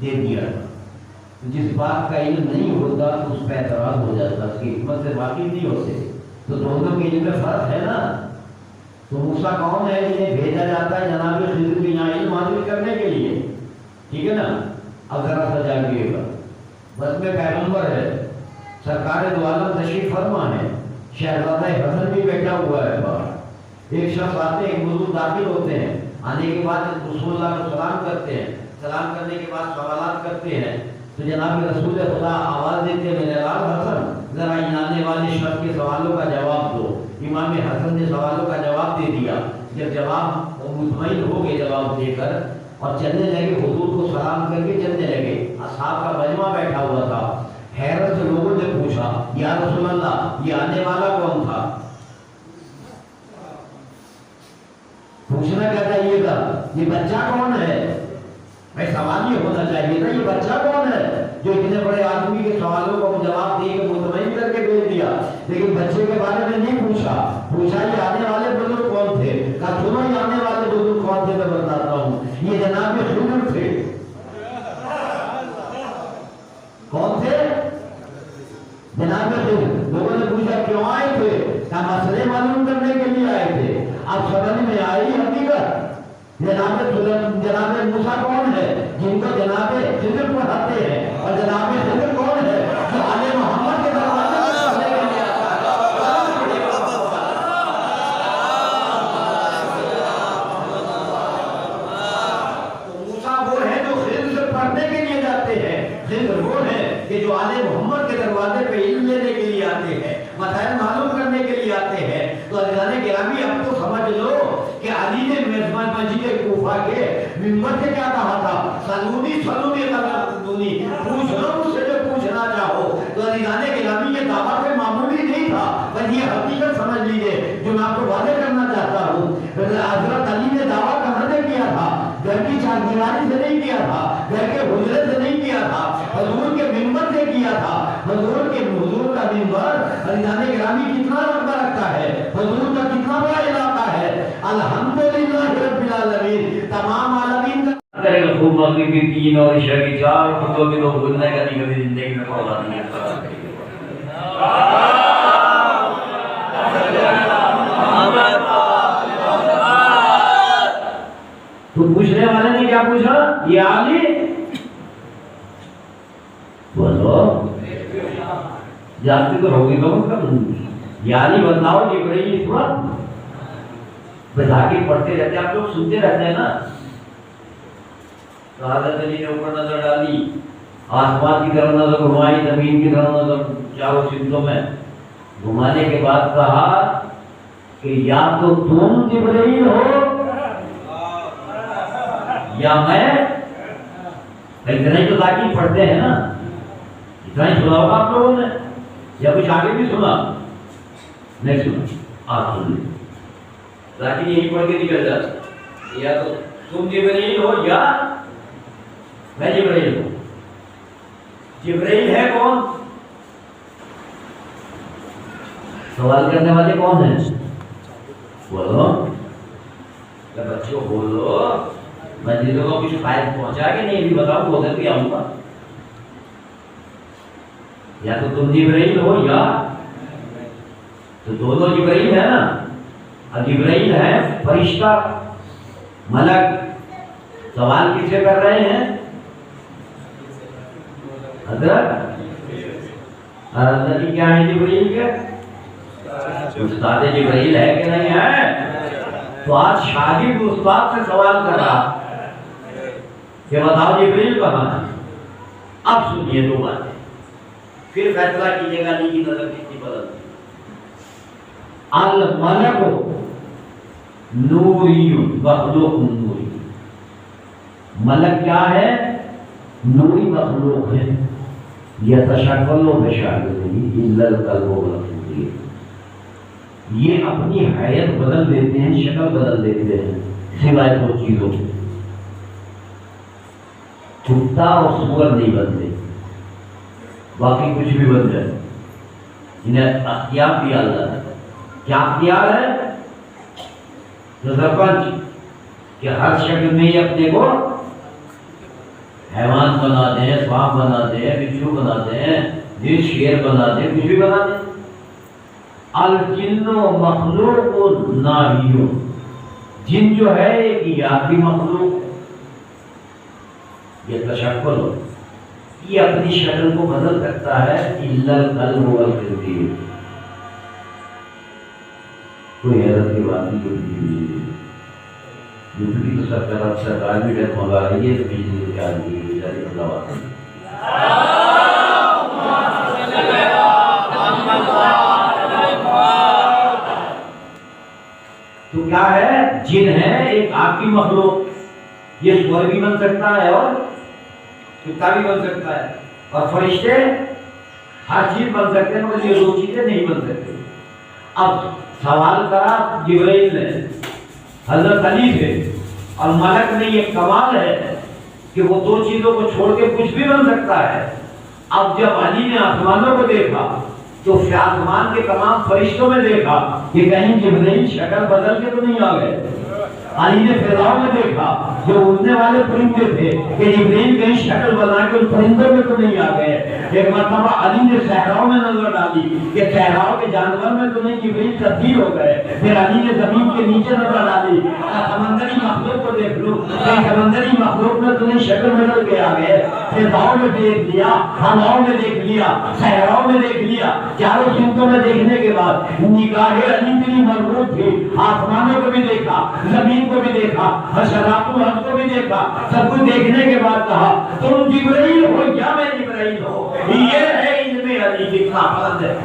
دے دیا تھا. جس بات کا علم نہیں ہوتا تو اس پہ اعتراض ہو جاتا، اس کی حکمت سے واقف نہیں ہوتے. تو دونوں کے علم میں فرق ہے نا. تو موسیٰ کون ہے جنہیں بھیجا جاتا ہے جناب خضر کے یہاں علم حاصل کرنے کے لیے؟ ٹھیک ہے نا. اب ذرا سجا کیے گا، بس میں پیغمبر ہے، سرکار دو عالم تشریف فرما ہے، شہزادہ حسن بھی بیٹھا ہوا ہے باہر. ایک شخص آتے ہیں، ایک بزرگ داخل ہوتے ہیں، آنے کے بعد رسول اللہ کو سلام کرتے ہیں. سلام کرنے کے بعد سوالات کرتے ہیں تو جناب رسول خدا آواز دیتے ہیں، میرے لال حسن ذرا ان آنے والے شخص کے سوالوں کا جواب دو. امام حسن نے سوالوں کا جواب دے دیا. جب جواب مطمئن ہو گئے جواب دے کر اور چلنے لگے، حضور کو سلام کر کے چلنے لگے. اصحاب کا مجمع بیٹھا ہوا تھا. حیرت سے لوگوں نے پوچھا، یا رسول اللہ یہ آنے والا کون تھا؟ پوچھنا کیا چاہیے تھا، یہ بچہ کون ہے؟ بھائی سوال یہ ہونا چاہیے تھا، یہ بچہ کون ہے جو اتنے بڑے آدمی کے سوالوں کو جواب دے کے مطمئن کر کے بھیج دیا. لیکن بچے کے بارے میں نہیں پوچھا. پوچھا یہ آنے والے بزرگ کون تھے؟ کہا سنو یہ آنے والے بزرگ کون تھے میں بتاتا ہوں، یہ جناب خضر تھے. کون تھے؟ جناب خضر. لوگوں نے پوچھا کیوں آئے تھے؟ کہا مسئلے معلوم کرنے کے لیے آئے تھے. اب سمجھ میں آئی حقیقت. جناب موسیٰ کون ہے جن کو جناب خضر پڑھاتے ہیں، اور جناب خضر کون ہے جو آل محمد کے دروازے میں پڑھنے کے لیے آتا ہے. تو موسیٰ وہ ہے جو خضر سے پڑھنے کے لیے جاتے ہیں. خضر وہ ہے کہ جو آل محمد کے دروازے پہ علم لینے کے لیے آتے ہیں، مسائل معلوم کرنے کے لیے آتے ہیں. تو عزیزان گرامی اب تو سمجھ لو کہ علی نے مسجد کوفہ کے ممبر سے کیا کہا تھا، سلونی سلونی پوچھ لو مجھ سے جو پوچھنا چاہو. تو عزیزان گرامی یہ دعویٰ کوئی معمولی نہیں تھا، بس یہ حقیقت سمجھ لیجئے جو میں آپ کو واضح کرنا چاہتا ہوں. حضرت علی نے دعویٰ کہاں سے کیا تھا؟ گھر کی چاردیواری سے نہیں کیا تھا، گھر کے حجرے سے نہیں کیا تھا، حضور کے ممبر سے کیا تھا. حضور کا ممبر عزیزان گرامی کتنا رقبہ رکھتا ہے، حضور کا کتنا بڑا علاقہ ہے. الحمدللہ رب العالمین، تمام عالمین کا خوب مغرب کی 3 اور عشاء کی 4 خطبوں کی تو بھولنے کا نہیں کبھی زندگی میں مولا نہیں ہے. تو پوچھنے والے نے کیا پوچھا، یہ علی بولو جانتی تو ہوگی تو یعنی بتاؤ جبرائیل اس وقت بتا کے پڑھتے رہتے ہیں، آپ لوگ سنتے رہتے ہیں نا. تو حضرت علی نے اوپر نظر ڈالی، آسمان کی طرف نظر گھمائی، زمین کی طرف نظر، چاروں سمتوں میں گھمانے کے بعد کہا کہ یا تو تم جبرائیل ہو یا میں. اتنا ہی تو تاکید پڑھتے ہیں نا, اتنا ہی سنا ہوگا آپ لوگوں نے, یا کچھ آگے بھی سنا؟ نہیں سنا. آپ سن لیں, تاکہ یہی پڑھ کے نکل جاتا, یا تو تم جبرائیل ہو یا میں جبرائیل ہوں. جبرائیل ہے کون؟ سوال کرنے والے کون ہیں؟ بولو بچوں, بولو. مسجدوں کو کچھ فائدہ پہنچا کہ نہیں بھی بتاؤ, بول کر آؤں گا. یا تو تم جبرائیل ہو یا تو دونوں جبرائیل ہے نا. اور جبرائیل ہے فرشتہ, ملک. سوال کس سے کر رہے ہیں؟ حضرت حضرت کیا ہے جبرائیل کے؟ استاد جبرائیل ہے کہ نہیں ہے؟ تو آج شاگرد استاد سے سوال کر رہا کہ بتاؤ جبرائیل کہاں ہے. اب سنیے دو باتیں, پھر فیصلہ کیجیے گا علی کی نظر کتنی بدلتی. الملک نوری مخلوق نوری. ملک کیا ہے؟ نوری مخلوق ہے. یتشکل بشکلہ الا القلب والقلب. یہ اپنی حیت بدل دیتے ہیں, شکل بدل دیتے ہیں, سوائے دو چیزوں کے. کتا اور سور نہیں بنتے, باقی کچھ بھی بن جائے. انہیں اختیار دیا اللہ نے. کیا اختیار ہے؟ جو سرپنچ کہ ہر شکل میں یہ اپنے کو حیوان بنا دیں, سانپ بنا دیں, بچھو بنا دیں, شیر بنا دیں, کچھ بھی بنا دیں. الجن مخلوق ناہی. جن جو ہے ایک آخری مخلوق, یہ تشکل ہو, یہ اپنی شکل کو بدل سکتا ہے الا القلب والخنزیر. کوئی حیرت کی بات نہیں ہوتی. دوسری تو سرکار بھی ڈر منگا رہی ہے, تو بجلی کو کیا دی بیچاری بدلاوات. تو کیا ہے؟ جن ہے ایک آخری مخلوق. یہ سور بھی بن سکتا ہے اور کتا بھی بن سکتا ہے, اور فرشتے ہر چیز بن سکتے ہیں, مگر یہ دو چیزیں نہیں بن سکتے. اب سوال کرا جبرائیل نے حضرت علی سے, اور ملک نے یہ کمال ہے کہ وہ دو چیزوں کو چھوڑ کے کچھ بھی بن سکتا ہے. اب جب علی نے آسمانوں کو دیکھا تو آسمان کے تمام فرشتوں میں دیکھا کہ کہیں جبرائیل شکل بدل کے تو نہیں آ گئے. علی نے فضاؤں میں دیکھا جو اڑنے والے پرندے تھے کہ جبرائیل کہیں شکل بنا کے ان پرندوں میں تو نہیں آ گئے. ایک مرتبہ علی نے صحراؤں میں نظر ڈالی کہ صحراؤں کے جانور میں تو نہیں جبرائیل تبدیل ہو گئے. پھر علی نے زمین کے نیچے نظر ڈالی, سمندری مخلوق کو دیکھ لو, سمندری مخلوق میں تو نہیں شکل بدل کے آ گئے. فضاؤں میں دیکھ لیا, ہواؤں میں دیکھ لیا, صحراؤں میں دیکھ لیا. چاروں سمتوں میں دیکھنے کے بعد نگاہ علی اتنی مربوط تھی, آسمانوں کو بھی دیکھا, زمین کو بھی دیکھا, حشرات و حق کو بھی دیکھا. سب کچھ دیکھنے کے بعد کہا تم جبرائیل ہو یا میں جبرائیل ہوں. یہ ہے علم علی کتنا بلند ہے.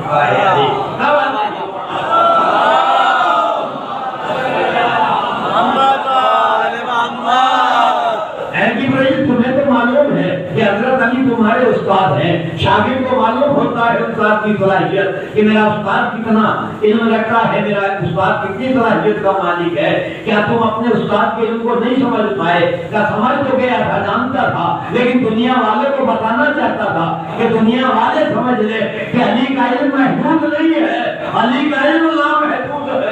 تمہیں تو معلوم ہے کہ حضرت علی تمہارے استاد ہیں. شاگرد کو معلوم ہوتا ہے استاد کی صلاحیت کہ میرا استاد کتنا علم رکھتا ہے, میرا استاد کتنی صلاحیت کا مالک ہے. کیا تم اپنے استاد کے علم کو نہیں سمجھ پائے؟ کیا سمجھ تو گیا تھا, جانتا تھا, لیکن دنیا والے کو بتانا چاہتا تھا کہ دنیا والے سمجھ لے کہ علی کا علم محدود نہیں ہے, علی کا علم لامحدود ہے.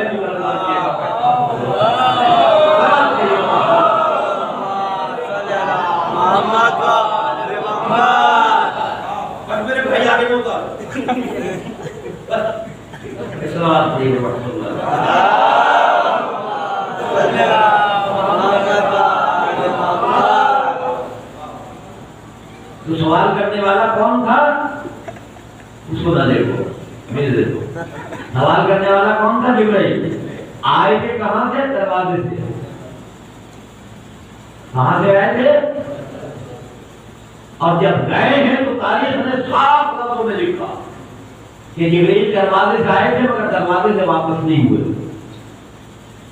تو سوال کرنے والا کون تھا اس کو نہ دیکھو, مجھے دیکھو. سوال کرنے والا کون تھا؟ جبرائیل. آئے تھے کہاں سے؟ دروازے سے. کہاں سے آئے تھے؟ اور جب گئے ہیں تو تاریخ نے صاف لفظوں میں لکھا کہ جبرائیل دروازے سے آئے تھے مگر دروازے سے واپس نہیں ہوئے.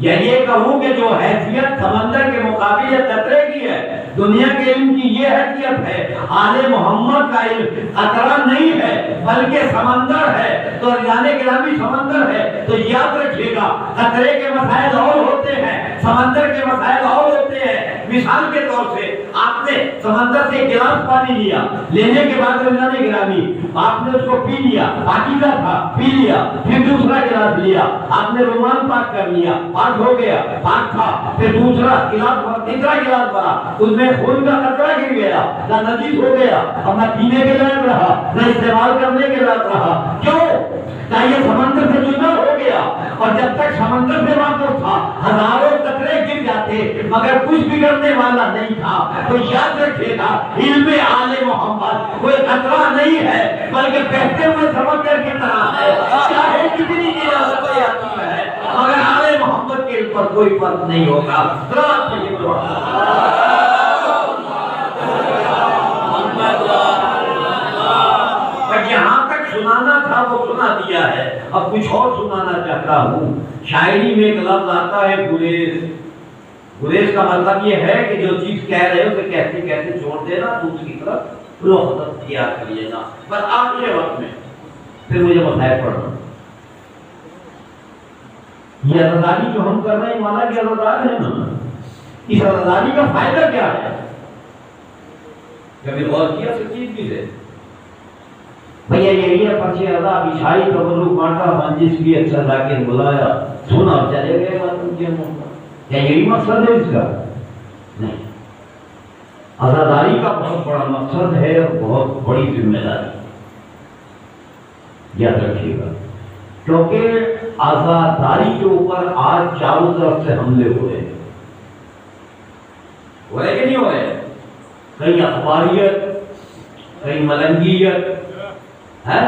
یا یہ کہوں کہ جو حیثیت سمندر کے مقابلے قطرے کی ہے، دنیا کے علم کی یہ حیثیت ہے، آل محمد کا علم قطرہ نہیں ہے بلکہ سمندر ہے، تو یعنی گرامی سمندر ہے، تو یاد رکھیے گا قطرے کے مسائل اور ہوتے ہیں، سمندر کے مسائل اور ہوتے ہیں۔ مثال کے طور سے آپ نے سمندر سے ایک گلاس پانی لیا، لینے کے بعد یعنی گرامی آپ نے اس کو پی لیا، پاکیزہ تھا، پی لیا، پھر دوسرا گلاس لیا، آپ نے رومان پاک کر لیا، پاک ہو گیا، پاک تھا، پھر دوسرا گلاس، تیسرا گلاس بھرا، اس میں خون کا قطرہ گر گیا، نہ نجس ہو گیا، اب نہ پینے کے لائق رہا، نہ استعمال کرنے کے لائق رہا۔ کیوں؟ کہ یہ سمندر سے جدا ہو گیا، اور جب تک سمندر سے واپس تھا ہزاروں قطرے گر جاتے مگر کچھ بگڑنے والا نہیں تھا۔ تو یاد رکھیے گا علم آل محمد کوئی قطرہ نہیں ہے بلکہ بہتے ہوئے سمندر کی طرح ہے، چاہے کتنی ریاستیں آتی ہے مگر آل محمد کے علم پر کوئی فرق نہیں ہوگا۔ جہاں تک سنانا تھا وہ سنا دیا ہے، اب کچھ اور سنانا چاہتا ہوں۔ شاعری میں ایک لفظ آتا ہے گریز۔ گریز کا مطلب یہ ہے کہ جو چیز کہہ رہے ہو اسے کہتے کہتے چھوڑ دینا، دوسری طرف رخ اختیار کر لینا، پر آخری وقت میں پھر مجھے مسائل پڑھنا۔ یہ عزاداری جو ہم کر رہے ہیں مانا کہ عزادار ہے نا، اس عزاداری کا فائدہ کیا ہے؟ کبھی غور کیا سچی چیز ہے بھیا؟ یہی ہے فرش ادا عیسائی تبرک بانٹا منجس کی اچھا لاکر بلایا سنا چلے گئے مطلب کیا کیا یہی مقصد ہے اس کا؟ نہیں، عزاداری کا بہت بڑا مقصد ہے اور بہت بڑی ذمہ داری، یاد رکھیے گا، کیونکہ عزاداری کے اوپر آج چاروں طرف سے حملے ہوئے ہیں۔ ہو رہے کہ نہیں ہو رہے؟ کئی اخباریت، کئی ملنگیت ہے،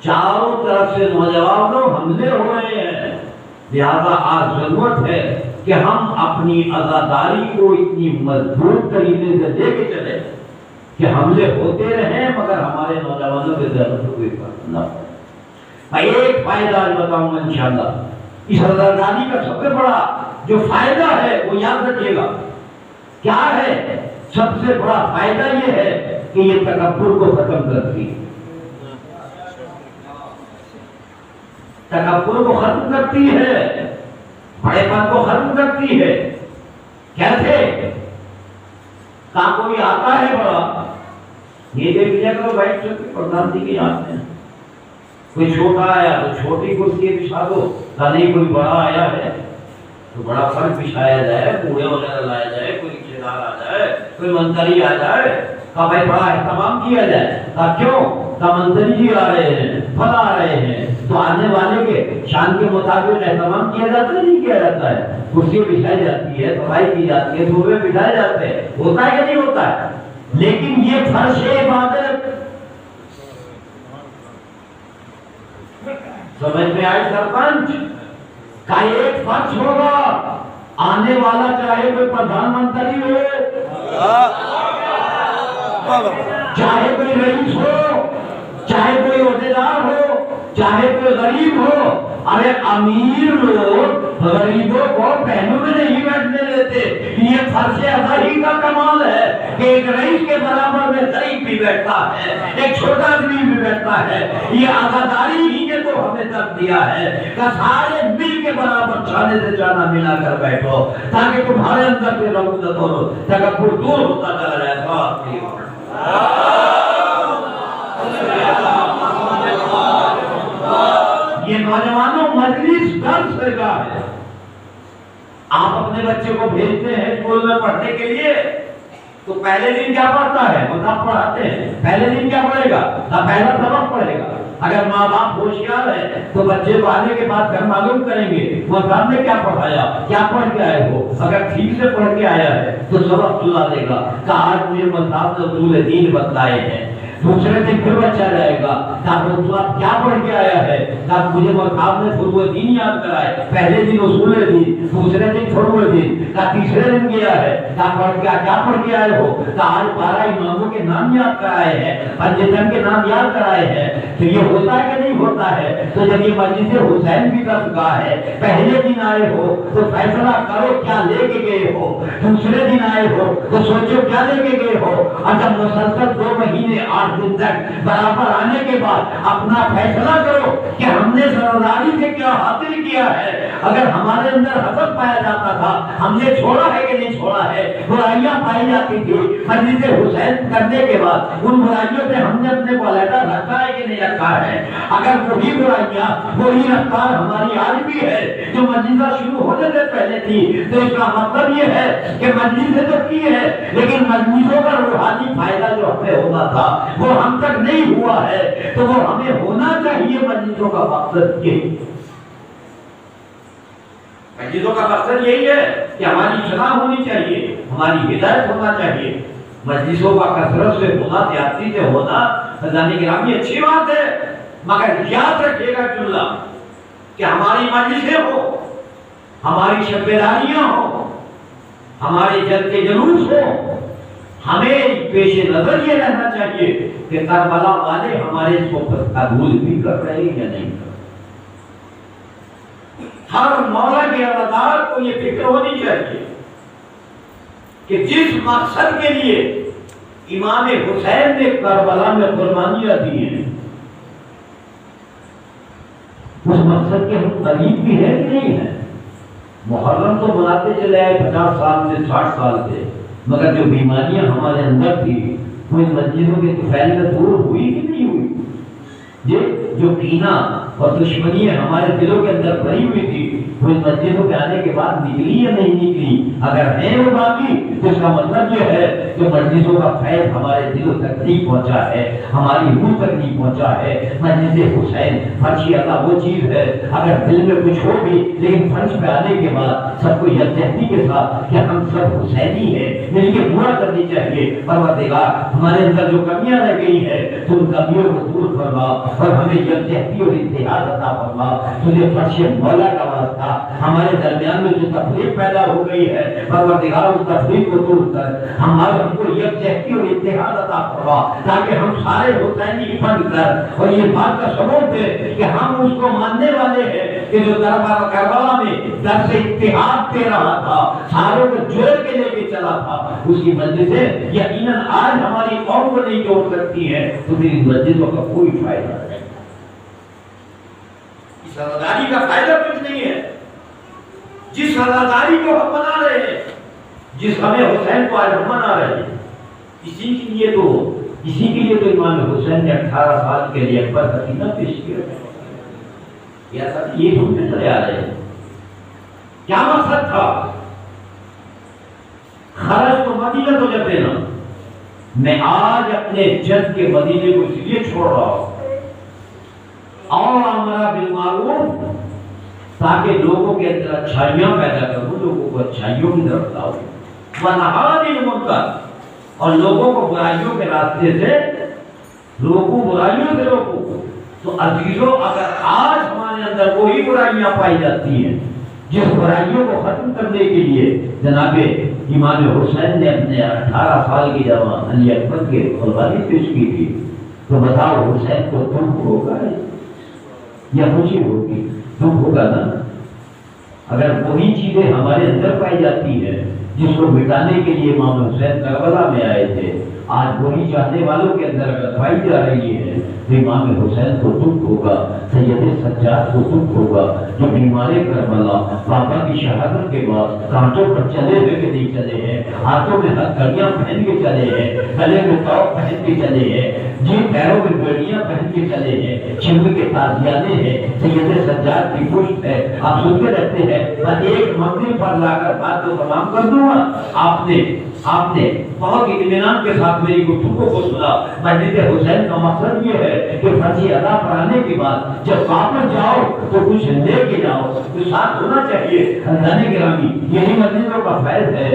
چاروں طرف سے نوجوانوں حملے ہو رہے ہیں۔ لہذا آج ضرورت ہے کہ ہم اپنی عزاداری کو اتنی مضبوط طریقے سے لے کے چلیں کہ حملے ہوتے رہیں مگر ہمارے نوجوانوں کے ذہن سے کوئی فرق نہ پڑے۔ میں ایک فائدہ آج بتاؤں گا انشاءاللہ۔ اس عزاداری کا سب سے بڑا جو فائدہ ہے وہ یاد رکھیے گا، کیا ہے؟ سب سے بڑا فائدہ یہ ہے کہ یہ تکبر کو ختم کرتی ہے، تکبر کو ختم کرتی ہے، بڑے پن کو ختم کرتی ہے۔ کیسے؟ کہاں کوئی آتا ہے بڑا، یہ دیکھ لیا کرو بیٹھ کے پردھان جی کے یاد میں، کوئی چھوٹا آیا تو چھوٹی کرسی بچھا دو، نہیں کوئی بڑا آیا ہے تو بڑا فرق بچھایا جائے، بوڑھے وغیرہ لایا جائے، کوئی رشتے دار آ جائے، کوئی منتری آ جائے، کہ بھائی بڑا اہتمام کیا جائے۔ کیوں؟ کہ منتری جی آ رہے ہیں، پھل آ رہے ہیں، تو آنے والے کے شان کے مطابق اہتمام کیا جاتا ہے، نہیں کیا جاتا ہے؟ کرسی بچھائی جاتی ہے، صفائی کی جاتی ہے، صوبے بچھائے جاتے ہیں، ہوتا ہے کہ نہیں ہوتا ہے؟ لیکن یہ فرش عبادت سمجھ میں آئی سرپنچ کا ایک فرش ہوگا، آنے والا چاہے کوئی پردھان منتری ہو، چاہے کوئی رئیس ہو، چاہے کوئی عہدیدار ہو، چاہے کوئی غریب ہو، ارے امیر لوگ غریبوں کو پہنوں میں نہیں بیٹھنے دیتے۔ یہ فرش عزاداری کا کمال ہے کہ ایک رئیس کے برابر میں غریب بھی بیٹھتا ہے، ایک چھوٹا آدمی بھی بیٹھتا ہے۔ یہ عزاداری ہی نے تو ہمیں تک دیا ہے کہ سارے مل کے برابر چانے سے چانا ملا کر بیٹھو، تاکہ تمہارے اندر سے رغبت اور تکبر دور ہوتا چلا جائے۔ یہ نوجوانوں مجلس درس گاہ ہے۔ آپ اپنے بچے کو بھیجتے ہیں اسکول میں پڑھنے کے لیے تو پہلے دن کیا پڑھتا ہے؟ مطلب پڑھاتے ہیں، پہلے دن کیا پڑھے گا؟ پہلا سبق پڑھے گا۔ اگر ماں باپ ہوشیار ہے تو بچے کو آنے کے بعد گھر معلوم کریں گے وہ صاحب نے کیا پڑھایا، کیا پڑھ کے آئے ہو۔ اگر ٹھیک سے پڑھ کے آیا ہے تو سبق سنا دے گا کہ آج مجھے صاحب نے اصول دین بتلائے ہیں۔ دوسرے دن پھر بچہ جائے گا، تو آپ کیا پڑھ کے آیا ہے؟ مجھے مصحف نے فروع دین یاد کرائے، پہلے دن اصول دین، دوسرے دن فروع دین، تیسرے دن گیا ہے، کیا پڑھ کے آئے ہو؟ آج 12 اماموں کے نام یاد کرائے ہیں، پنجتن کے نام یاد کرائے ہیں، تو یہ ہوتا ہے کہ نہیں ہوتا ہے؟ تو جب یہ مجلس حسین کی درسگاہ ہے، پہلے دن آئے ہو تو فیصلہ کرو کیا لے کے گئے ہو، دوسرے دن آئے ہو تو سوچو کیا لے کے گئے ہو، اور جب مسلسل 2 مہینے 8 دن تک برابر آنے کے بعد اپنا فیصلہ کرو کہ ہم نے سرداری سے کیا حاصل کیا ہے۔ اگر ہمارے اندر حسد پایا جاتا تھا، ہم نے چھوڑا ہے کہ نہیں چھوڑا ہے؟ برائیاں پائی جاتی تھی مجلس حسین کرنے کے بعد، ان برائیوں سے ہم نے اپنے کو علیحدہ رکھا ہے کہ نہیں رکھا ہے؟ اگر وہی برائیاں وہی رفتار ہماری آج بھی ہے جو مجلسہ شروع ہونے سے پہلے تھی، تو اس کا مطلب یہ ہے کہ مجلس سے تو کی ہے لیکن مجلسوں کا روحانی فائدہ جو ہمیں ہونا تھا وہ ہم تک نہیں ہوا ہے، تو وہ ہمیں ہونا چاہیے۔ مجلسوں کا مقصد یہی، مجلسوں کا مقصد یہی ہے کہ ہماری اصلاح ہونی چاہیے، ہماری ہدایت ہونا چاہیے۔ مجلسوں کا کثرت سے ہونا، زیادتی سے ہونا خزانے گرامی اچھی بات ہے، مگر یاد رکھیے گا جملہ کہ ہماری مجلسیں ہو، ہماری شب بیداریاں ہو، ہمارے جل کے جلوس ہو، ہمیں پیش نظر یہ رہنا چاہیے کہ کربلا والے ہمارے صحبت قبول بھی کر رہے ہیں یا نہیں کر رہے۔ ہر مولا کے عزادار کو یہ فکر ہونی چاہیے کہ جس مقصد کے لیے امام حسین نے کربلا میں قربانیاں دی ہیں، اس مقصد کے ہم قریب بھی ہے کہ نہیں ہے؟ محرم تو مناتے چلے آئے 50 سال سے 60 سال سے، مگر جو بیماریاں ہمارے اندر تھی وہ ان مسجدوں کے طفیل میں دور ہوئی کہ نہیں ہوئی؟ یہ جو کینہ اور دشمنی ہمارے دلوں کے اندر بھری ہوئی تھی وہ اس مسجدوں کے آنے کے بعد نکلی یا نہیں نکلی؟ اگر ہے وہ باقی تو اس کا مطلب یہ ہے کہ مجلسوں کا فیض ہمارے دلوں تک نہیں پہنچا ہے، ہماری روح تک نہیں پہنچا ہے۔ مجلس حسین فرش اللہ وہ چیز ہے، اگر دل میں کچھ ہو بھی لیکن فرش پہ آنے کے بعد سب کو یکجہتی کے ساتھ کہ ہم سب حسینی ہیں مل کے پورا کرنی چاہیے۔ پروردگار ہمارے اندر جو کمیاں رہ گئی ہے تو ان کمیوں کو دور فرما اور ہمیں یکجہتی اور اتحاد عطا فرما۔ تجھے فرش مولا کا واسطہ ہمارے درمیان میں جو تفریق پیدا ہو گئی ہے پروردگار اس تفریق کو دور کر، ہم کو یکجہتی اور اتحاد عطا فرما تاکہ ہم سارے حسینی بن کر، اور یہ بات کا ثبوت ہے کہ ہم اس کو ماننے والے ہیں کہ جو دربار کربلا میں درس اتحاد دے رہا تھا، ساروں کو جوڑ کے لے کے چلا تھا، اس کی مجلسیں یقیناً آج ہماری قوم کو نہیں جوڑ سکتی ہے، تو میری مجلسوں کا کوئی فائدہ نہیں۔ اس رضاداری کا فائدہ کچھ نہیں ہے۔ جس رضاداری کو ہم منا رہے ہیں، جس ہمیں حسین کو آج ہم منا رہے ہیں، اسی کے لیے تو امام حسین نے 18 سال کے لیے اکبر قصیدہ پیش کیا۔ یہ سنتے چلے آ رہے ہیں کیا مقصد تھا؟ خرج تو مدینہ تو جب دینا، میں آج اپنے جد کے مدینے کو اس لیے چھوڑ رہا ہوں اور امرا بالمعروف تاکہ لوگوں کے اندر اچھائیاں پیدا کروں، لوگوں کو اچھائیوں کی طرف لاؤں، ونہا عن المنکر اور لوگوں کو برائیوں کے راستے سے برائیوں سے روکوں۔ تو عزیزوں اگر آج ہمارے اندر وہی برائیاں پائی جاتی ہیں جس برائیوں کو ختم کرنے کے لیے جناب امام حسین نے اپنے 18 سال کی جوان علی اکبر کے قربانی پیش کی تھی، تو بتاؤ حسین کو دکھ ہوگا یا خوشی ہوگی؟ دکھ ہوگا نا۔ اگر وہی چیزیں ہمارے اندر پائی جاتی ہیں جس کو مٹانے کے لیے امام حسین کربلا میں آئے تھے، آج وہی چاہنے والوں کے اندر اگر پائی جا رہی ہے تو امام حسین کو دکھ ہوگا، سید سجاد کو دکھ ہوگا جو بیمار کربلا پاپا کی شہادت کے بعد کانٹوں پر چلے ہوئے کہ نہیں چلے ہیں، ہاتھوں میں ہتھکڑیاں پہن کے چلے ہیں، گلے میں توق پہن کے چلے ہیں، جی پیروں میں بیڑیاں پہن کے چلے ہیں، چھل کے تازیانے ہیں، سید سجاد کی پشت ہے، آپ سنتے رہتے ہیں میں ایک منزل پر لا کر بات کو تمام کر دوں گا۔ آپ نے بہت اطمینان کے ساتھ میری گفتگو کو سنا۔ مجلس حسین کا مقصد یہ ہے کہ فرض ادا پر آنے کے بعد جب واپس جاؤ تو کچھ لے کے جاؤ، کچھ ساتھ ہونا چاہیے۔ خاندان گرامی یہی مجلسوں کا فیض ہے۔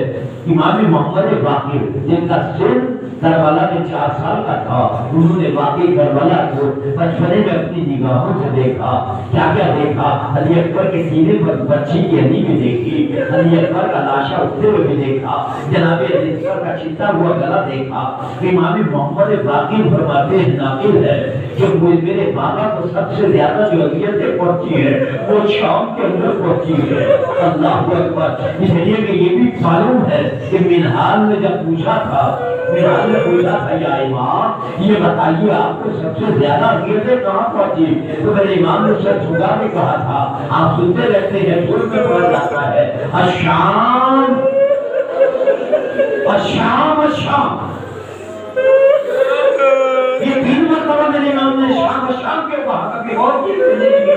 امام محمد باقر جن کا سن کربلا میں 4 سال کا تھا، انہوں نے واقعی کربلا کو بچپنے میں اپنی نگاہوں سے دیکھا۔ کیا کیا دیکھا؟ علی اکبر کے سینے پر بچی کی ہڈی بھی دیکھی، علی اکبر کا لاشا اٹھتے ہوئے بھی دیکھا، جناب علی اکبر کا چھٹا ہوا گلا دیکھا۔ امام محمد باقر فرماتے ہیں، ناقل ہے کہ میرے بابا کو سب سے زیادہ جو اذیتیں پہنچی ہے وہ شام کے اندر پہنچی ہے۔ اللہ اکبر! اس لیے کہ یہ بھی معلوم ہے کہ منہال نے جب پوچھا تھا، منہال نے پوچھا تھا، یا امام یہ بتائیے آپ کو سب سے زیادہ اذیتیں کہاں پہنچی؟ تو میرے امام نے سر جھکا کے کہا تھا، آپ سنتے رہتے ہیں، سن میں پڑھ جاتا ہے، الشام الشام الشام۔ یہ 3 مرتبہ میرے امام نے شام الشام کے کہا کہ اور چیز نہیں کی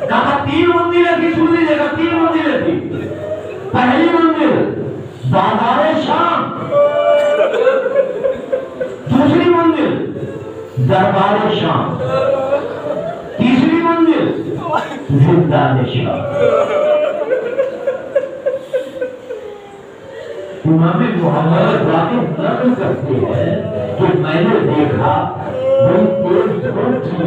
کہا 3 منزلیں تھی، سن لیجیے گا، 3 منزلیں تھی۔ پہلی منزل بازار شام، دوسری منزل دربار شام، تیسری منزل زندان شام۔ امام محمد واقف نقل کرتے ہیں کہ میں نے دیکھا بڑی تیز دھوپ تھی،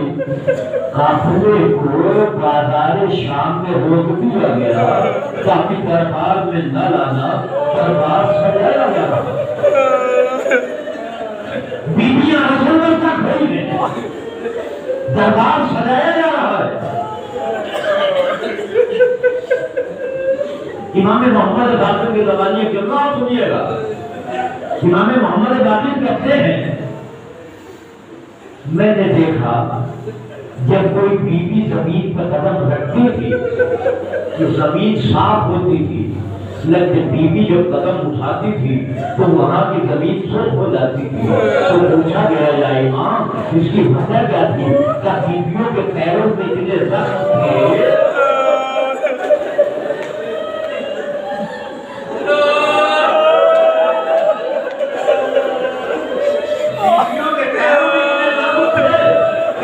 قافلے کو بازار شام میں روک دیا گیا تاکہ دربار میں نہ لانا، دربار سجایا گیا۔ بیویاں رسول اللہ تک کھڑی ہیں، دربار سجایا جا رہا ہے۔ امام محمد باقر کے زمانے کے اللہ سنیے گا، امام محمد باقر کہتے ہیں میں نے دیکھا جب کوئی بیوی زمین پر قدم رکھتی تھی تو زمین صاف ہوتی تھی، لیکن بیوی جب قدم اٹھاتی تھی تو وہاں کی زمین سرخ ہو جاتی تھی۔ تو پوچھا گیا، یا امام اس کی وجہ کیا تھی؟ کیا بیویوں کے پیروں میں اتنے زخم تھے؟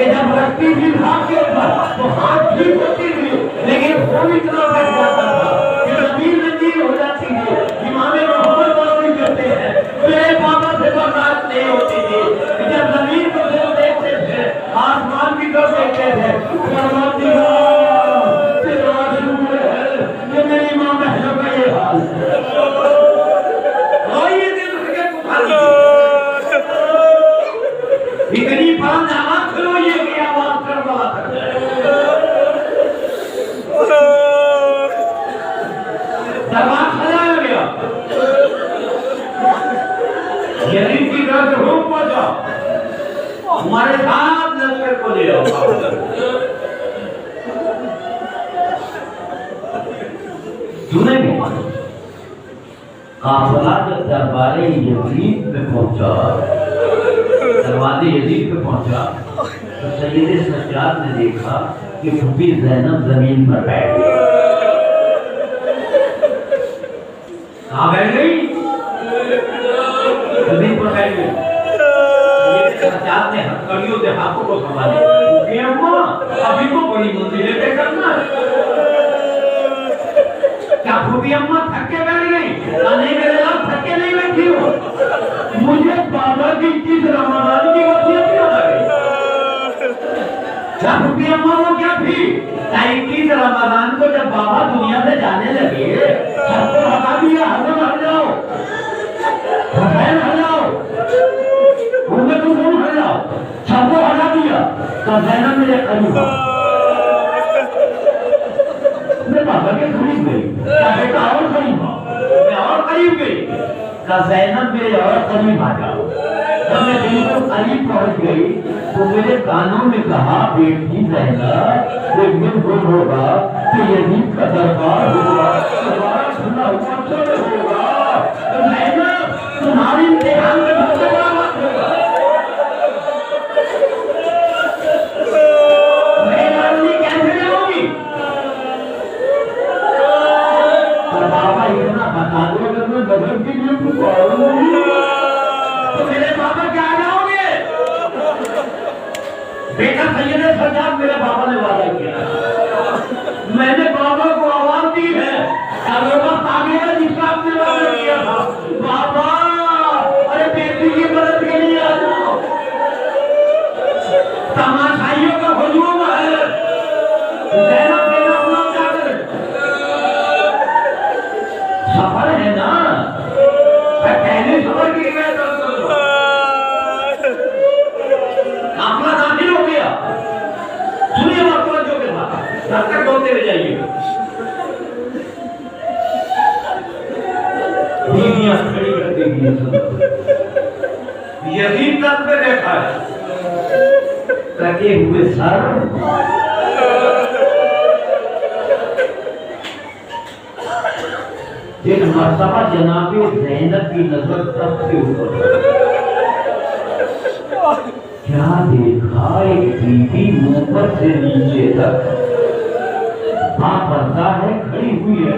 جب رکھتی تھی ہاتھ کے اوپر تو ہاتھ ٹھیک ہوتی تھی، لیکن وہ اتنا بیٹھ جاتا تھا کہ زمین ننگی ہو جاتی تھی۔ امام محمد باقر کہتے ہیں میرے بابا سے برداشت نہیں ہوتی تھی، جب زمین کو وہ دیکھتے تھے، آسمان کی طرف دیکھتے تھے، یہ میری ماں بہنوں کا یہ حال ہے۔ اتنی بلند آواز کرو یہ کہ آواز کربلا تک جائے۔ دربار سجایا گیا، یزید کی طرف سے حکم پہنچا، ہمارے ساتھ لشکر کو لے آؤ۔ سنیں گے قافلہ جب دربار یزید میں پہنچا، دروازے یزید پہ پہنچا تو سید سجاد نے دیکھا کہ پھوپھی زینب زمین پر بیٹھ گئی۔ کہاں بیٹھ گئی؟ زمین پر بیٹھ گئی۔ سید سجاد نے ہتھکڑیوں سے ہاتھوں کو سنبھالے، پھوپھی اماں ابھی تو بڑی منزلیں طے کرنا ہے۔ کیا پھوپھی اماں تھک کے بیٹھ گئی؟ نہیں میرے لال تھک کے نہیں بیٹھی ہو، مجھے بابا کی 21 رمضان کی وصیت یاد آ گئی۔ کیا پھوپھی اماں وہ کیا تھی؟ 21 رمضان کو جب بابا دنیا سے جانے لگے، سب کو ہٹا دیا، حسن ہٹ جاؤ، حسین ہٹ جاؤ، ہٹ جاؤ، سب کو ہٹا دیا تو زینب میرے قریب میں بابا کے قریب گئی، کیا بیٹا اور قریب ہو، میں اور قریب گئی، کہا زینب میرے اور قریب آ جاؤ۔ جب میں بالکل قریب پہنچ گئی تو میرے کانوں میں کہا، بیٹی زینب ایک دن گم ہوگا کہ یزید کا دربار ہوگا، دوبارہ کھلا ہوا چل ہوگا، زینب تمہاری امتحان میں بہت بڑا وقت ہوگا۔ میں لڑنی کیسے جاؤں گی؟ بابا اتنا بتا دو اگر میں بدل کے لیے کچھ آؤں تو میرے بابا کیا آ جاؤ گے؟ بیٹا سید سجاد میرے بابا نے وعدہ کیا، میں نے بابا کو آواز دی ہے، اگر وقت آ گیا جس کا آپ نے وعدہ کیا تھا، بابا ارے بیٹا سفر ہے نا، پہلے سفر کی روایت کروں، قافلہ داخل ہو گیا، سنیے بات توجہ کے ساتھ، جب تک بولتے رہ جائیے. بیویاں کھڑی کر کے یزید تک پہ بیٹھا ہے، کٹے ہوئے سر، ایک مرتبہ جناب زینب کی نظر تب سے اوپر کیا دیکھا، ایک بیوی اوپر سے نیچے تک پردہ ہے، کھڑی ہوئی ہے.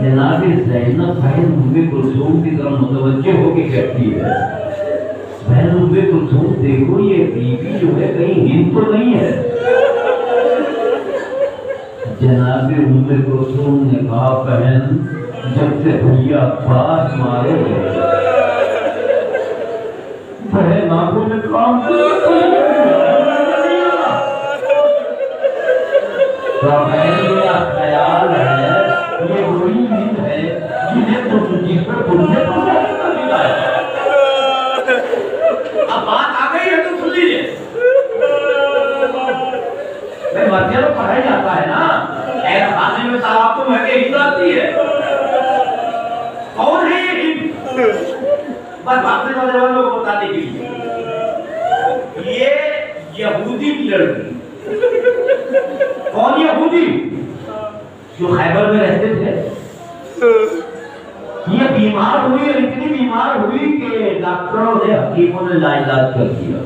جناب زینب بہن ام کلثوم کی طرف متوجہ ہو کے کہتی ہے، بہن ام کلثوم دیکھو یہ بیوی جو ہے کہیں ہند تو نہیں ہے. جناب ام کلثوم نے کہا بہن جب سے بھیا عباس مارے گئے بہن آنکھوں نے کام بہن میرا خیال ہے یہ وہی ہند ہے جس پر تم نے دلایا. اب بات آ گئی ہے تو سن لیجیے، مرضیہ تو پڑھا جاتا ہے نا، خیر خانے میں تواتم ہے کہ ہند آتی ہے. کون ہے یہ ہند؟ بس باقی نوجوانوں کو بتانے کے لیے یہ یہودی کی لڑکی. کون یہودی؟ جو خیبر میں رہتے تھے. یہ بیمار ہوئی اور اتنی بیمار ہوئی کہ ڈاکٹروں نے حکیموں نے لا علاج کر دیا.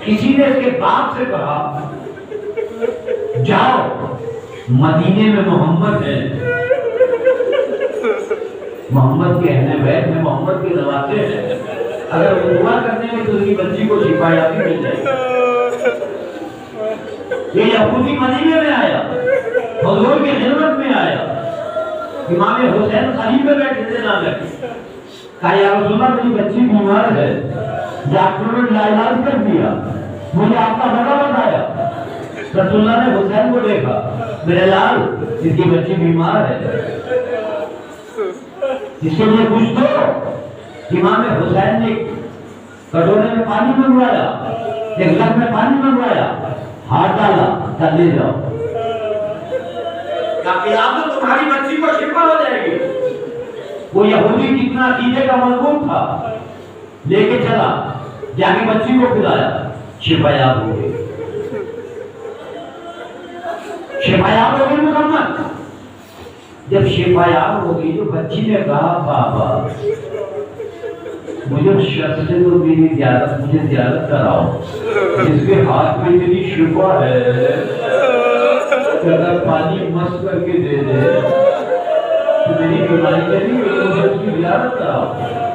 کسی نے اس کے باپ سے کہا جاؤ مدینے میں محمد ہے، محمد کے اہل بیت میں محمد کے نواسے ہیں، اگر وہ دعا کرنے میں تو اس کی بچی کو شفا یابی مل جائے گی. یہ یہودی مدینے میں آیا، حضور کی خدمت میں آیا، امام حسین خلیفہ میں بیٹھے تھے نام رکھے، کہا یا رسول اللہ میری بچی بیمار ہے، ڈاکٹروں نے علاج کر دیا، مجھے آپ کا پتہ بتایا. رسول اللہ نے حسین کو دیکھا، میرے لال اس کی بچی بیمار ہے، اس کے لیے کچھ دو. امام حسین نے کٹورے میں پانی منگوایا، ایک گلاس میں پانی منگوایا، ہاتھ ڈالا، کر لے جاؤ، تمہاری بچی کو شفا ہو جائے گی. وہ یہودی کتنا عقیدے کا مضبوط تھا، لے کے چلا، جا کے بچی کو کھلایا، شفا یاب ہو گئی، شفا یاب ہو گئی مکمل. جب شفا یاب ہو گئی تو بچی نے کہا بابا مجھے اس شخص سے تو میری زیارت مجھے زیارت کراؤ جس کے ہاتھ میں اتنی شفا ہے کہ اگر پانی مس کر کے دے دے تو میری بیماری چلی گئی، مجھے اس کی زیارت کراؤ.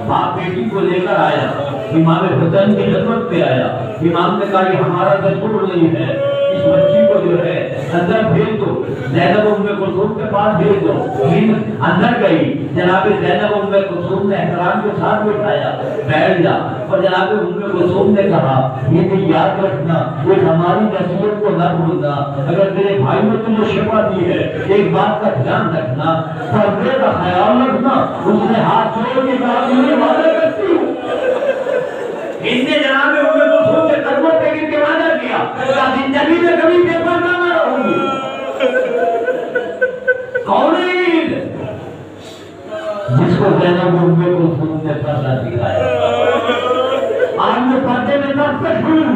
باپ بیٹی کو لے کر آیا، امام حسین کی خدمت پہ آیا. امام نے کہا یہ ہمارا دستور نہیں ہے، اس بچی کو جو ہے اندر بھیج دو، زینب ام کلثوم کے پاس بھیج دو. ہند اندر گئی، جناب زینب ام کلثوم نے احترام کے ساتھ بٹھایا، بیٹھ جا. اور جناب ام کلثوم نے کہا یہ بھی یاد رکھنا، یہ ہماری نصیحت کو نہ بھولنا، اگر تیرے بھائی نے تجھے شفا دی ہے ایک بات کا دھیان رکھنا، پردے کا خیال رکھنا. اس نے ہاتھ جوڑ کے کہا میں وعدہ کرتی ہوں. ہند نے جناب ام کلثوم کے قدموں پہ گر کے وعدہ کیا کہ زندگی میں کبھی بے پردہ نہ رہوں گی. کون ہے ہند؟ جس کو زینب ام کلثوم نے پردہ دکھایا. آج میں پردے میں دب تک ہوں،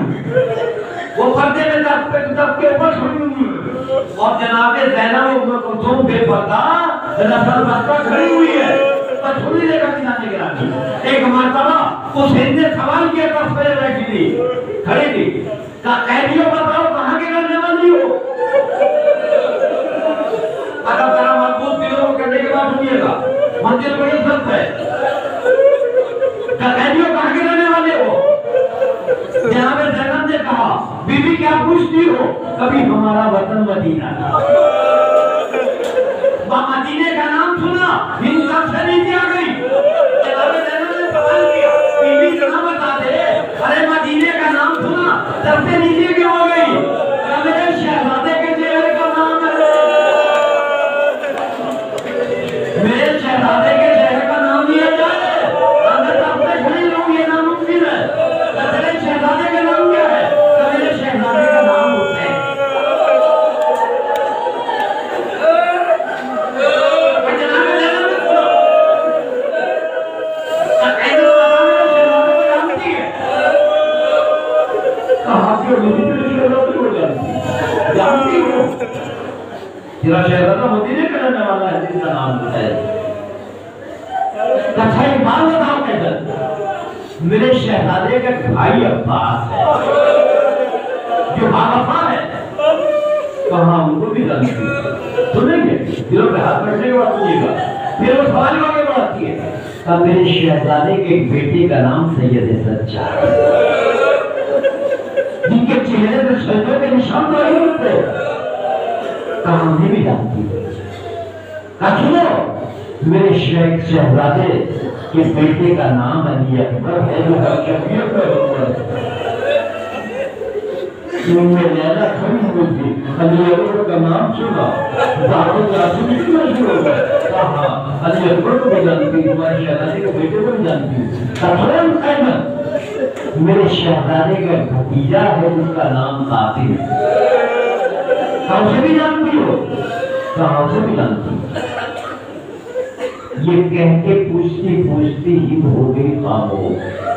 وہ پردے میں دب کے اوپر ہوں، اور جناب زینب ام کلثوم بے پردہ رسل بستہ کھڑی ہوئی ہے. چھوڑی لے کر کھانے گرامی. ایک مرتبہ اس ہند نے سوال کیا، کس پہ بیٹھی تھی، کھڑی تھی، کہا قیدیوں بتاؤ کہاں کے رہنے والی ہو. اگر ذرا مضبوط دلوں کو کرنے کے بعد سنیے گا، منزل بڑی سخت ہے. کہا قیدیوں کہاں کے رہنے والے ہو. جناب زینب نے کہا بی بی کیا پوچھتی ہو، کبھی ہمارا وطن مدینہ تھا. مدینے کا نام سنا، ہند سب سے نیچے آ گئی. جناب زینب نے سوال کیا بی بی کہاں بتا دے. ارے مدینے کا نام سنا، سب سے نیچے کیوں ہو گئی. میرے شہزادے کے چہرے کا نام ہے. تیرا شہزادہ مدینے کا رہنے والا ہے جس کا نام ہے اچھا ایک بات بتاؤ کیسے میرے شہزادے کا بھائی عباس ہے جو باوفا ہے کہاں ان کو بھی جانتی ہے سنیں گے دلوں پہ ہاتھ رکھنے کے بعد سنیے گا پھر وہ سوال جو آگے بڑھاتی ہے کہ میرے شہزادے کے ایک بیٹے کا نام سید سجاد جن کے چہرے پہ سجدوں کے نشان نہیں ہوتے کہاں انہیں بھی جانتی ہے کہا سنو میرے شہزادے کے بیٹے کا نام علی اکبر ہے جو ہر شخصیت میں ہوتا ہے ان میں لیلا کھڑی ہوئی تھی علی اکبر کا نام سنا دعوت راسو بھی مشہور ہو گئے کہا علی اکبر کو بھی جانتی تمہارے شہزادے کے بیٹے کو بھی جانتی تفرم قیمت میرے شہزادے کا بھتیجا ہے جس کا نام قاسم کہاں سے بھی جانتی ہو کہاں سے بھی جانتی ہو یہ کہہ کے پوچھتی پوچھتی ہی ہو گئی خاموش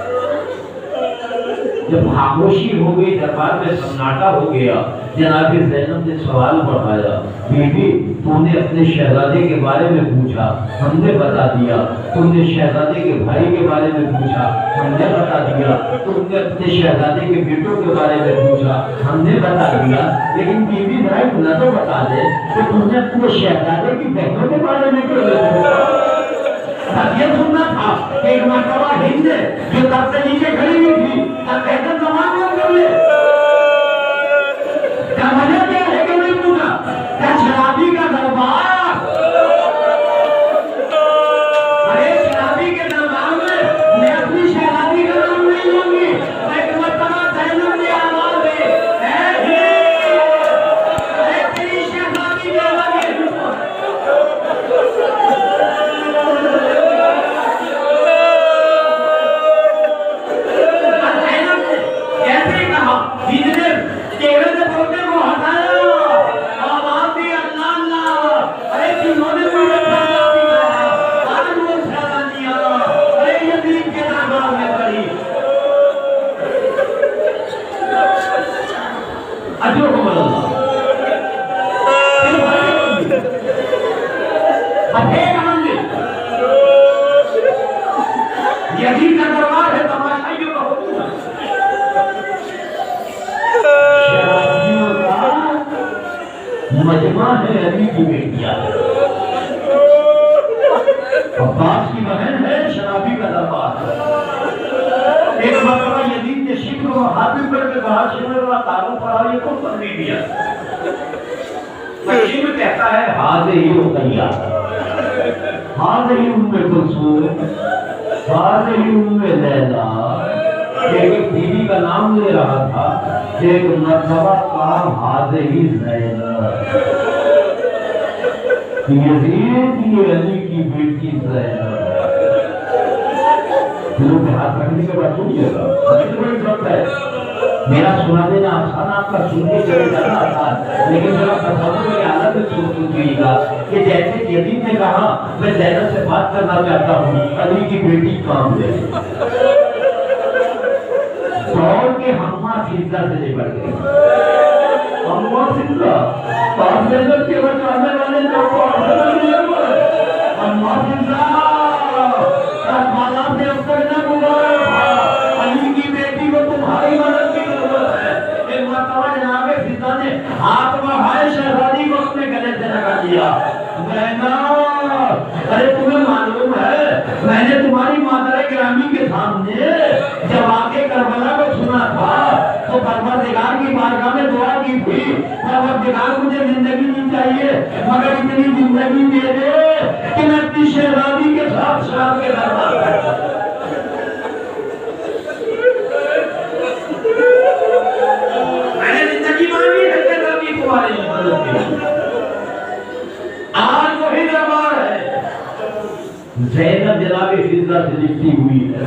جب خاموشی ہو گئی دربار میں سناٹا ہو گیا جناب زینب نے سوال بڑھایا بی بی تو نے اپنے شہزادے کے بارے میں پوچھا ہم نے بتا دیا تم نے شہزادے کے بھائی کے بارے میں پوچھا ہم نے بتا دیا تم نے اپنے شہزادے کے بیٹوں کے بارے میں پوچھا ہم نے بتا دیا لیکن بی بی ذرا اتنا تو بتا دے کہ تم نے اپنے شہزادے کی بہنوں کے بارے میں کیوں نہیں پوچھا یہ سننا تھا کہ ایک مرتبہ ہند جو تب سے نیچے کھڑی ہوئی تھی اب بہتر زمان میں کر لے کیا وجہ کیا ہے کہ نہیں پوچھا کیا شرابی کا دربار ارے شرابی کے دربار میں اپنی شہزادی کا نام نہیں لوں گی ایک مرتبہ زینب نے آواز دی ارے تیری شہزادی کے لگے یہی کا دربار ہے تماشائیوں کا حکم مجمع ہے علی کی بیٹیاں عباس کی بہن ہے شرابی کا دربار ایک مرتبہ یزید نے شیخ کو حاضر کر کے کہا شمر اللہ تعالیٰ پڑھا یہ کون پڑھ نہیں دیا شیخ کہتا ہے حاضر ہی رقیہ حاضر ہی ام کلثوم حاضر ہی ام لیلا ایک بیوی کا نام لے رہا تھا ایک مرتبہ کہا حاضر ہی زینب یزید کی علی کی بیٹی زینب دلوں پہ ہاتھ رکھنے کے بعد سنیے گا ابھی تو بڑی ضرورت ہے میرا سنا دینا آسان آپ کا سن کے چلے جانا آسان لیکن ذرا تصور کی حالت میں سوچیے گا کہ جیسے یزید نے کہا میں زینب سے بات کرنا چاہتا ہوں علی کی بیٹی کام دے دوڑ کے ہمہ فضہ سے لپٹ گئی ہمہ فضہ پاس زینب کے بچانے والے جو کو ہمہ فضہ مالا سے اب تک نہ گزارا علی کی بیٹی کو تمہاری مدد کی ضرورت ہے ایک مرتبہ جناب فضہ نے ہاتھ بڑھائے شہزادی کو اپنے گلے سے لگا دیا ارے تمہیں معلوم ہے میں نے تمہاری مادر گرامی کے سامنے جب آگے کربلا کو سنا تھا تو پروردگار کی بارگاہ میں دعا کی تھی پروردگار مجھے زندگی نہیں چاہیے مگر اتنی زندگی دے دے کہ میں اپنی شہزادی کے ساتھ شراب کے دربار بیٹھا میں نے زندگی مانگی ہے کہ ربی تمہارے لیے مدد کی آج وہی دربار ہے زینب جناب فضہ سے لپٹی ہوئی ہے